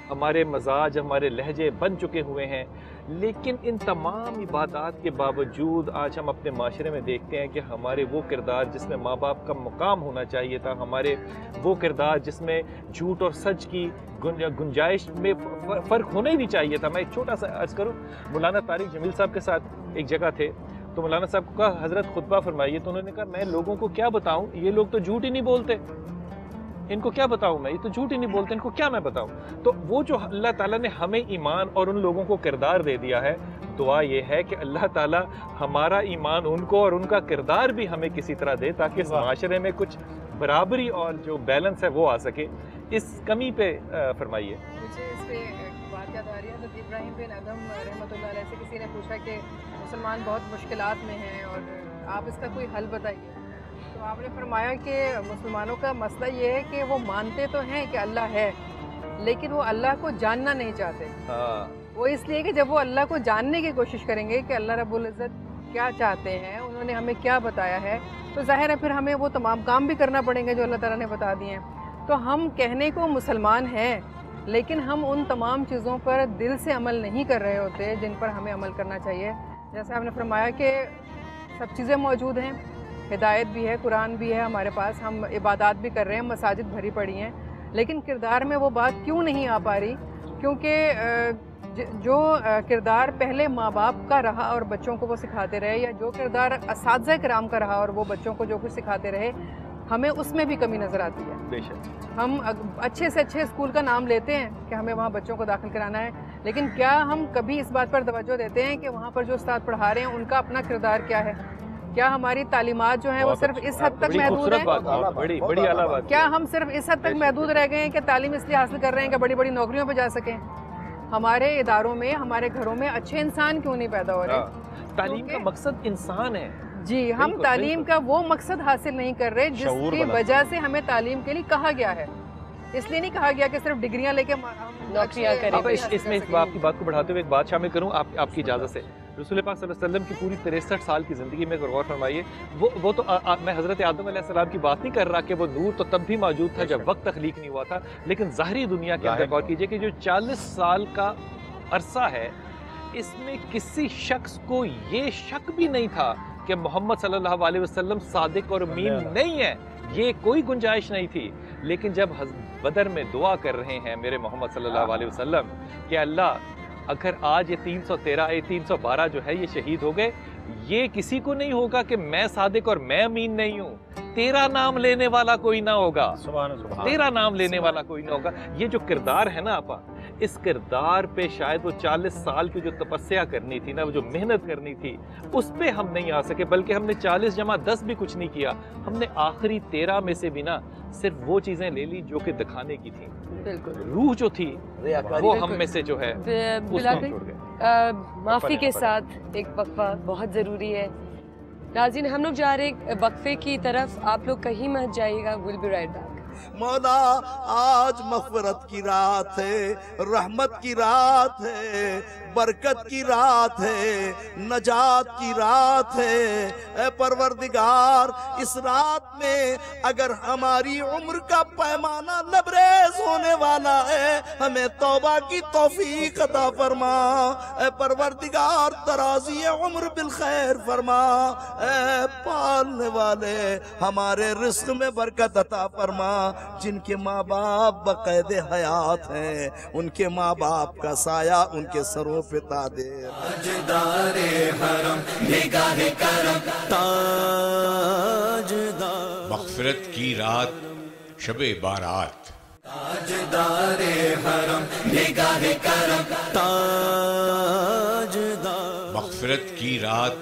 ہمارے مزاج، ہمارے لہجے بن چکے ہوئے ہیں، لیکن ان تمام عبادات کے باوجود آج ہم اپنے معاشرے میں دیکھتے ہیں کہ ہمارے وہ کردار جس میں ماں باپ کا مقام ہونا چاہیے تھا، ہمارے وہ کردار جس میں جھوٹ اور سچ کی گنجائش میں فرق ہونا ہی نہیں چاہیے تھا۔ میں ایک چھوٹا سا عرض کروں، مولانا طارق جمیل صاحب کے ساتھ ایک جگہ تھے تو مولانا صاحب کو کہا حضرت خطبہ فرمائیے، تو انہوں نے کہا میں لوگوں کو کیا بتاؤں، یہ لوگ تو جھوٹ ہی نہیں بولتے، ان کو کیا بتاؤں میں، یہ تو جھوٹ ہی نہیں بولتے، ان کو کیا میں بتاؤں۔ تو وہ جو اللہ تعالیٰ نے ہمیں ایمان اور ان لوگوں کو کردار دے دیا ہے، دعا یہ ہے کہ اللہ تعالیٰ ہمارا ایمان ان کو اور ان کا کردار بھی ہمیں کسی طرح دے تاکہ اس معاشرے میں کچھ برابری اور جو بیلنس ہے وہ آ سکے۔ اس کمی پہ فرمائیے۔ مجھے اس پہ بات یاد آ رہی ہے، حضرت ابراہیم بن ادم رحمۃ اللہ علیہ سے کسی نے پوچھا کہ مسلمان بہت مشکلات میں ہیں اور آپ اس کا کوئی حل بتائیے، تو آپ نے فرمایا کہ مسلمانوں کا مسئلہ یہ ہے کہ وہ مانتے تو ہیں کہ اللہ ہے، لیکن وہ اللہ کو جاننا نہیں چاہتے. وہ اس لیے کہ جب وہ اللہ کو جاننے کی کوشش کریں گے کہ اللہ رب العزت کیا چاہتے ہیں, انہوں نے ہمیں کیا بتایا ہے, تو ظاہر ہے پھر ہمیں وہ تمام کام بھی کرنا پڑیں گے جو اللہ تعالیٰ نے بتا دیے ہیں. تو ہم کہنے کو مسلمان ہیں, لیکن ہم ان تمام چیزوں پر دل سے عمل نہیں کر رہے ہوتے جن پر ہمیں عمل کرنا چاہیے. جیسے آپ نے فرمایا کہ سب چیزیں موجود ہیں, ہدایت بھی ہے, قرآن بھی ہے ہمارے پاس, ہم عبادات بھی کر رہے ہیں, مساجد بھری پڑی ہیں, لیکن کردار میں وہ بات کیوں نہیں آ پا رہی؟ کیونکہ جو کردار پہلے ماں باپ کا رہا اور بچوں کو وہ سکھاتے رہے, یا جو کردار اساتذہ کرام کا رہا اور وہ بچوں کو جو کچھ سکھاتے رہے, ہمیں اس میں بھی کمی نظر آتی ہے. بے شک ہم اچھے سے اچھے اسکول کا نام لیتے ہیں کہ ہمیں وہاں بچوں کو داخل کرانا ہے, لیکن کیا ہم کبھی اس بات پر توجہ دیتے ہیں کہ وہاں پر جو استاد پڑھا رہے ہیں ان کا اپنا کردار کیا ہے؟ کیا ہماری تعلیمات جو ہیں وہ صرف اس حد تک محدود ہیں؟ کیا ہم صرف اس حد تک محدود رہ گئے ہیں کہ تعلیم اس لیے حاصل کر رہے ہیں کہ بڑی بڑی نوکریوں پہ جا سکیں؟ ہمارے اداروں میں, ہمارے گھروں میں اچھے انسان کیوں نہیں پیدا ہو رہے؟ تعلیم کا مقصد انسان ہے. جی, ہم تعلیم کا وہ مقصد حاصل نہیں کر رہے جس کی وجہ سے ہمیں تعلیم کے لیے کہا گیا ہے. اس لیے نہیں کہا گیا کہ صرف ڈگریاں لے کے نوکریاں کریں. اس میں آپ کی بات کو بڑھاتے ہوئے ایک بات شامل کروں آپ کی اجازت سے. رسول پاک صلی اللہ علیہ وسلم کی پوری 63 سال کی زندگی میں غور فرمائیے, وہ تو میں حضرت آدم علیہ السلام کی بات نہیں کر رہا کہ وہ نور تو تب بھی موجود تھا جب وقت تخلیق نہیں ہوا تھا, لیکن ظاہری دنیا کے اندر غور کیجئے کہ جو 40 سال کا عرصہ ہے, اس میں کسی شخص کو یہ شک بھی نہیں تھا کہ محمد صلی اللہ علیہ وسلم صادق اور امین نہیں ہے, یہ کوئی گنجائش نہیں تھی. لیکن جب بدر میں دعا کر رہے ہیں میرے محمد صلی اللہ علیہ وسلم کہ اللہ اگر آج یہ 313 312 جو ہے یہ شہید ہو گئے, یہ کسی کو نہیں ہوگا کہ میں صادق اور میں امین نہیں ہوں, تیرا نام لینے والا کوئی نہ ہوگا, تیرا نام لینے والا کوئی نہ ہوگا. یہ جو کردار ہے نا آپا, اس کردار پہ شاید وہ 40 سال کی جو تپسیا کرنی تھی نا, وہ جو محنت کرنی تھی, اس پہ ہم نہیں آ سکے, بلکہ ہم نے 40 جمع 10 بھی کچھ نہیں کیا. ہم نے آخری 13 میں سے بھی نا صرف وہ چیزیں لے لی جو کہ دکھانے کی تھیں. بالکل روح جو تھی وہ ہم میں سے جو ہے اس کو چھوڑ گئے. معافی کے ساتھ ایک وقفہ بہت ضروری ہے. ناظرین, ہم لوگ جا رہے وقفے کی طرف, آپ لوگ کہیں مت جائیے گا. we'll be right back. مولا آج مغفرت کی رات ہے, رحمت کی رات ہے, برکت کی رات ہے, نجات کی رات ہے. اے پروردگار, اس رات میں اگر ہماری عمر کا پیمانہ لبریز ہونے والا ہے, ہمیں توبہ کی توفیق عطا فرما. اے پروردگار, ترازی عمر بالخیر فرما. اے پالنے والے, ہمارے رزق میں برکت عطا فرما. جن کے ماں باپ بقید حیات ہیں, ان کے ماں باپ کا سایہ ان کے سروں پہ تادیر. تاجدار حرم نگاہ کرم, تاجدار مغفرت کی رات شب بارات, تاجدار حرم نگاہ کرم, تاجدار مغفرت کی رات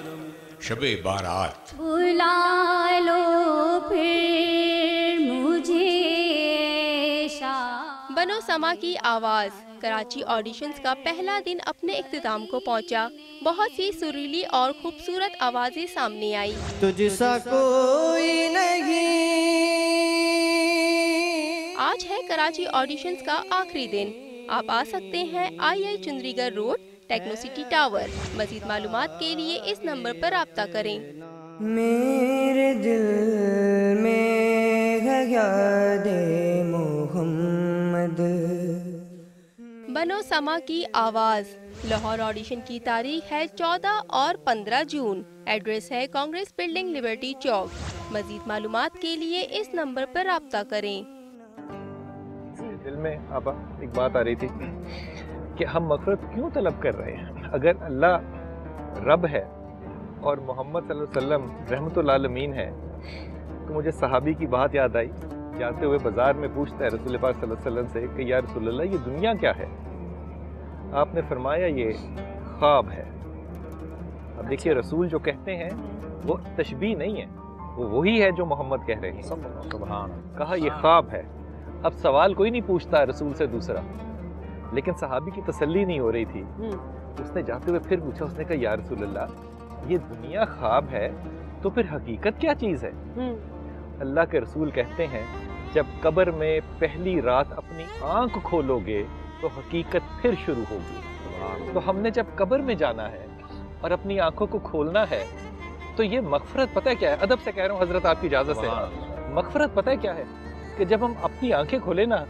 شب بارات. بلا لو پھر مجھے بنو سما کی آواز کراچی آڈیشنز کا پہلا دن اپنے اختتام کو پہنچا. بہت سی سریلی اور خوبصورت آوازیں سامنے آئی. تجھ سا کوئی نہیں. آج ہے کراچی آڈیشنز کا آخری دن. آپ آ سکتے ہیں II چندری گڑھ روڈ, ٹیکنو سٹی ٹاور. مزید معلومات کے لیے اس نمبر پر رابطہ کریں. میرے دل میں ہے یاد محمد. بنو سما کی آواز لاہور آڈیشن کی تاریخ ہے 14 اور 15 جون. ایڈریس ہے کانگریس بلڈنگ, لبرٹی چوک. مزید معلومات کے لیے اس نمبر پر رابطہ کریں. دل میں آپا ایک بات آ رہی تھی کہ ہم مغفرت کیوں طلب کر رہے ہیں؟ اگر اللہ رب ہے اور محمد صلی اللہ علیہ وسلم رحمت العالمین ہے, تو مجھے صحابی کی بات یاد آئی. جاتے ہوئے بازار میں پوچھتا ہے رسول پاک صلی اللہ علیہ وسلم سے کہ یا رسول اللہ, یہ دنیا کیا ہے؟ آپ نے فرمایا یہ خواب ہے. اب دیکھیے, رسول جو کہتے ہیں وہ تشبیہ نہیں ہے, وہ وہی ہے جو محمد کہہ رہے ہیں. سبحان. کہا یہ خواب ہے. اب سوال کوئی نہیں پوچھتا رسول سے دوسرا, لیکن صحابی کی تسلی نہیں ہو رہی تھی. اس نے جاتے ہوئے پھر پوچھا, اس نے کہا یا رسول اللہ, یہ دنیا خواب ہے تو پھر حقیقت کیا چیز ہے؟ اللہ کے رسول کہتے ہیں جب قبر میں پہلی رات اپنی آنکھ کھولو گے تو حقیقت پھر شروع ہوگی. تو ہم نے جب قبر میں جانا ہے اور اپنی آنکھوں کو کھولنا ہے تو یہ مغفرت پتہ ہے کیا ہے؟ ادب سے کہہ رہا ہوں حضرت آپ کی اجازت سے. مغفرت پتہ ہے کیا ہے؟ کہ جب ہم اپنی آنکھیں کھولے نا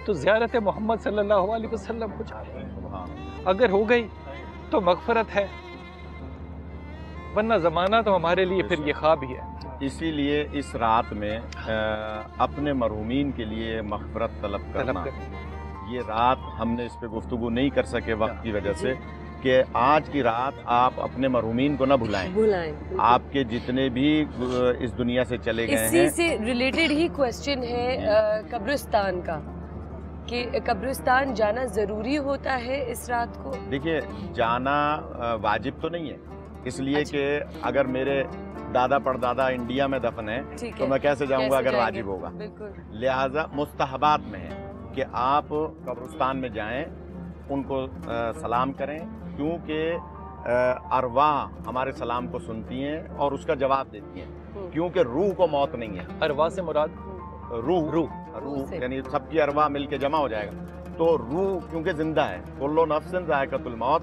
تو زیارت محمد صلی اللہ علیہ وسلم ہو جائے. اگر ہو گئی تو مغفرت ہے، ورنہ زمانہ تو ہمارے لیے پھر یہ خواب ہی ہے. اسی لیے اس رات میں اپنے مرحومین کے لیے مغفرت طلب کرنا. یہ رات ہم نے اس پہ گفتگو نہیں کر سکے وقت کی وجہ سے کہ آج کی رات آپ اپنے مرحومین کو نہ بھلائیں. آپ کے جتنے بھی اس دنیا سے چلے گئے ہیں. اسی سے ریلیٹڈ ہی کوسچن ہے قبرستان کا کہ قبرستان جانا ضروری ہوتا ہے اس رات کو. دیکھیے جانا واجب تو نہیں ہے، اس لیے کہ اگر میرے دادا پردادا انڈیا میں دفن ہیں تو میں کیسے جاؤں گا اگر واجب ہوگا. لہٰذا مستحبات میں ہے کہ آپ قبرستان میں جائیں، ان کو سلام کریں، کیونکہ ارواح ہمارے سلام کو سنتی ہیں اور اس کا جواب دیتی ہیں، کیونکہ روح کو موت نہیں ہے. ارواح سے مراد روح یعنی سب کی ارواح مل کے جمع ہو جائے گا. تو روح کیونکہ زندہ ہے، کل نفس ذائقۃ الموت،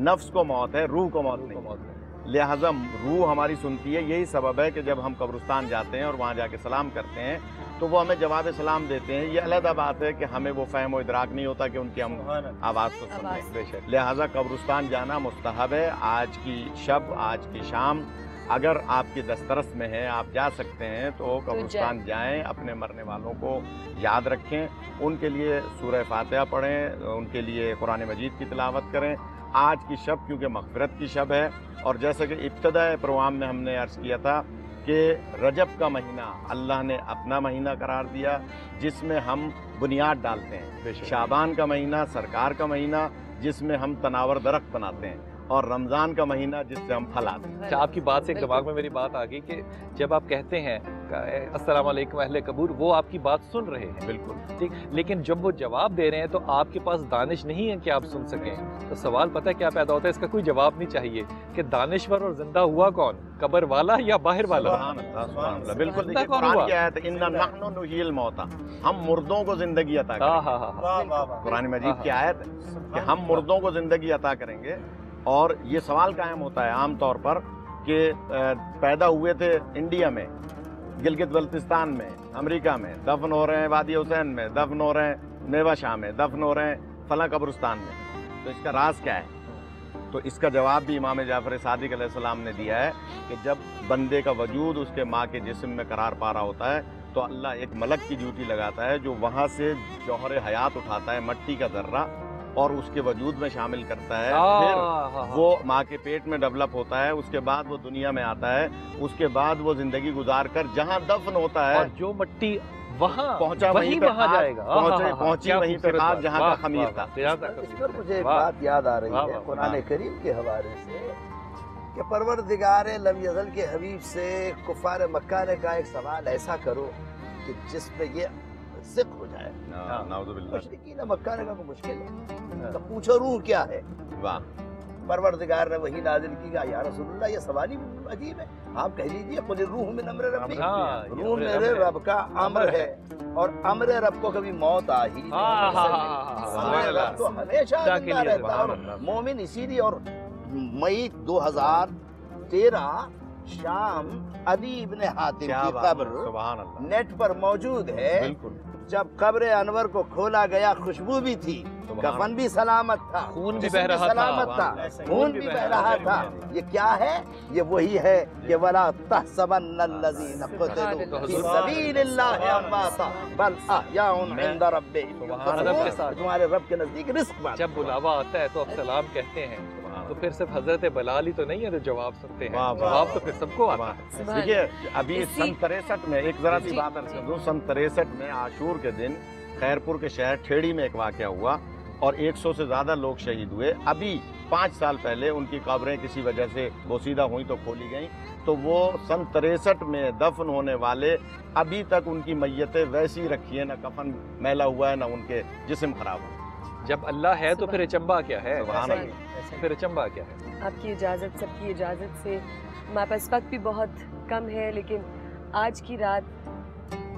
نفس کو موت ہے، روح کو موت نہیں. لہٰذا روح ہماری سنتی ہے. یہی سبب ہے کہ جب ہم قبرستان جاتے ہیں اور وہاں جا کے سلام کرتے ہیں تو وہ ہمیں جواب سلام دیتے ہیں. یہ علیحدہ بات ہے کہ ہمیں وہ فہم و ادراک نہیں ہوتا کہ ان کی ہم آواز کو سنیں. لہٰذا قبرستان جانا مستحب ہے. آج کی شب، آج کی شام اگر آپ کی دسترس میں ہے، آپ جا سکتے ہیں تو قبرستان جائیں، اپنے مرنے والوں کو یاد رکھیں، ان کے لیے سورہ فاتحہ پڑھیں، ان کے لیے قرآن مجید کی تلاوت کریں. آج کی شب کیونکہ مغفرت کی شب ہے، اور جیسے کہ ابتداء پروگرام میں ہم نے عرض کیا تھا کہ رجب کا مہینہ اللہ نے اپنا مہینہ قرار دیا جس میں ہم بنیاد ڈالتے ہیں. شعبان کا مہینہ سرکار کا مہینہ جس میں ہم تناور درخت بناتے ہیں، اور رمضان کا مہینہ جس سے ہم پھل آتے ہیں. اچھا، آپ کی بات سے ایک دماغ میں میری بات آ گئی کہ جب آپ کہتے ہیں السلام علیکم اہل قبور، وہ آپ کی بات سن رہے ہیں. بالکل ٹھیک، لیکن جب وہ جواب دے رہے ہیں تو آپ کے پاس دانش نہیں ہے کہ آپ سن سکیں. تو سوال پتہ کیا پیدا ہوتا ہے؟ اس کا کوئی جواب نہیں چاہیے کہ دانشور اور زندہ ہوا کون، قبر والا یا باہر والا؟ سبحان اللہ. بالکل. دیکھیے قرآن کی آیت ہے اِنَّا نَحْنُ نُحْيِي الْمَوْتَىٰ، ہم مردوں کو زندگی عطا کریں گے. قرآن مجید کی آیت ہے کہ ہم مردوں کو زندگی عطا کریں گے. اور یہ سوال قائم ہوتا ہے عام طور پر کہ پیدا ہوئے تھے انڈیا میں، گلگت بلتستان میں، امریکہ میں، دفن ہو رہے ہیں وادی حسین میں، دفن ہو رہے ہیں نیوا شاہ میں، دفن ہو رہے ہیں فلاں قبرستان میں. تو اس کا راز کیا ہے؟ تو اس کا جواب بھی امام جعفر صادق علیہ السلام نے دیا ہے کہ جب بندے کا وجود اس کے ماں کے جسم میں قرار پا رہا ہوتا ہے تو اللہ ایک ملک کی ڈیوٹی لگاتا ہے جو وہاں سے جوہر حیات اٹھاتا ہے، مٹی کا ذرہ، اور اس کے وجود میں شامل کرتا ہے. پھر وہ ماں کے پیٹ میں ڈیولپ ہوتا ہے، اس کے بعد وہ دنیا میں آتا ہے، اس کے بعد وہ زندگی گزار کر جہاں دفن ہوتا ہے، اور جو مٹی وہاں پہنچا وہیں جائے گا، پہنچی وہیں پہ خاک جہاں کا خمیر تھا. اس پر مجھے ایک بات یاد آ رہی ہے قرآن کریم کے حوالے سے کہ پروردگار لم یزل کے حبیب سے کفار مکہ نے کہا ایک سوال ایسا کرو کہ جس پہ یہ ذکر ہو جائے. مشرکین مکہ نے کہا کوئی مشکل ہے تو پوچھو روح کیا ہے. واہ. پروردگار نے وہی نازل کی کہ یا رسول اللہ یہ سوال ہی عجیب ہے، آپ کہہ لیجیے قل الروح من امر ربی، روح میرے رب کا امر ہے، اور امر رب کو کبھی موت آ ہی نہیں. امر رب تو ہمیشہ زندہ رہتا ہے. اور مومن اسی لیے، اور مئی 2013 شام علی ابن حاتم کی قبر نیٹ پر موجود ہے. جب قبر انور کو کھولا گیا خوشبو بھی تھی، کفن بھی سلامت تھا، خون بھی بہ رہا تھا، خون بھی بہ رہا تھا. یہ کیا ہے؟ یہ وہی ہے کہ وَلَا تَحْسَبَنَّ الَّذِينَ قُتِلُوا فِي سَبِيلِ اللَّهِ أَمْوَاتًا بَلْ أَحْيَاءٌ عِندَ رَبِّهِمْ. تمہارے رب کے نزدیک رزق بات. جب بلاوا آتا ہے تو اب سلام کہتے ہیں تو پھر صرف حضرت بلال ہی تو نہیں ہے جو جواب سنتے ہیں، جواب تو پھر سب کو آتا ہے. دیکھیے ابھی سن 63 میں ایک ذرا سی بات عرض کر دوں. سن 63 میں عاشور کے دن خیرپور کے شہر ٹھیڑی میں ایک واقعہ ہوا اور 100 سے زیادہ لوگ شہید ہوئے. ابھی 5 سال پہلے ان کی قبریں کسی وجہ سے بوسیدہ ہوئیں تو کھولی گئیں. تو وہ سن 63 میں دفن ہونے والے ابھی تک ان کی میتیں ویسی رکھی ہیں، نہ کفن میلا ہوا ہے نہ ان کے جسم خراب ہوا. جب اللہ ہے تو پھر اچنبا کیا ہے؟ پھر اچنبا کیا ہے؟ آپ کی اجازت، سب کی اجازت سے، ہمارے پاس وقت بھی بہت کم ہے، لیکن آج کی رات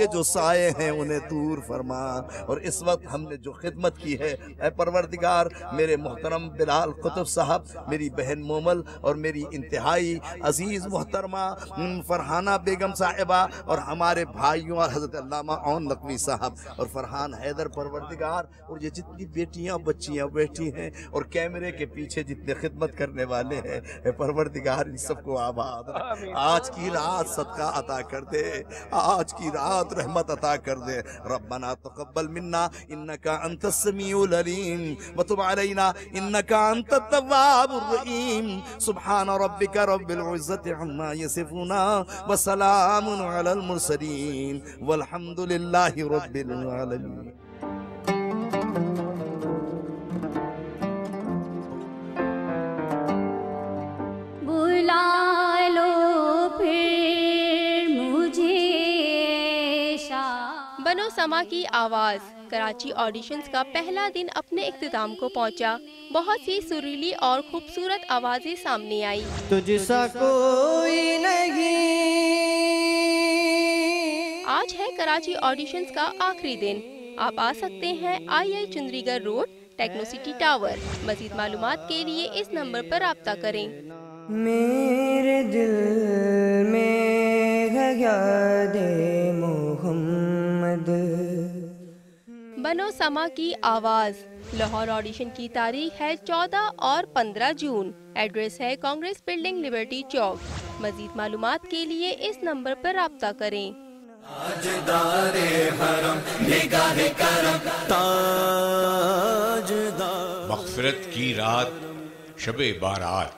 کے جو سائے ہیں انہیں دور فرما. اور اس وقت ہم نے جو خدمت کی ہے اے پروردگار، میرے محترم بلال قطب صاحب، میری بہن مومل اور میری انتہائی عزیز محترمہ فرحانہ بیگم صاحبہ اور ہمارے بھائیوں اور حضرت علامہ اون نقوی صاحب اور فرحان حیدر، پروردگار، اور یہ جتنی بیٹیاں بچیاں بیٹھی ہیں اور کیمرے کے پیچھے جتنے خدمت کرنے والے ہیں، اے پروردگار ان سب کو آباد رکھ. آج کی رات صدقہ عطا کر دے، آج کی رات رحمت عطا کر دے. ربنا تقبل منا انك انت السميع العليم وتب علينا انك انت التواب الرحيم. سبحان ربك رب العزة عما يصفون وسلام على المرسلين والحمد لله رب العالمين. بلا لو پھر مجھے بنو سما کی آواز کراچی آڈیشنز کا پہلا دن اپنے اختتام کو پہنچا. بہت سی سریلی اور خوبصورت آوازیں سامنے آئی. تجھ سا کوئی نہیں. آج ہے کراچی آڈیشنز کا آخری دن. آپ آ سکتے ہیں آئی چندری گڑھ روڈ، ٹیکنو سٹی ٹاور. مزید معلومات کے لیے اس نمبر پر رابطہ کریں. میرے دل میں ہے یاد محمد. بنو سما کی آواز لاہور آڈیشن کی تاریخ ہے 14 اور 15 جون. ایڈریس ہے کانگریس بلڈنگ، لبرٹی چوک. مزید معلومات کے لیے اس نمبر پر رابطہ کریں. تاجدار حرم نگاہ کرم، تاجدار مغفرت کی رات، شب بارات.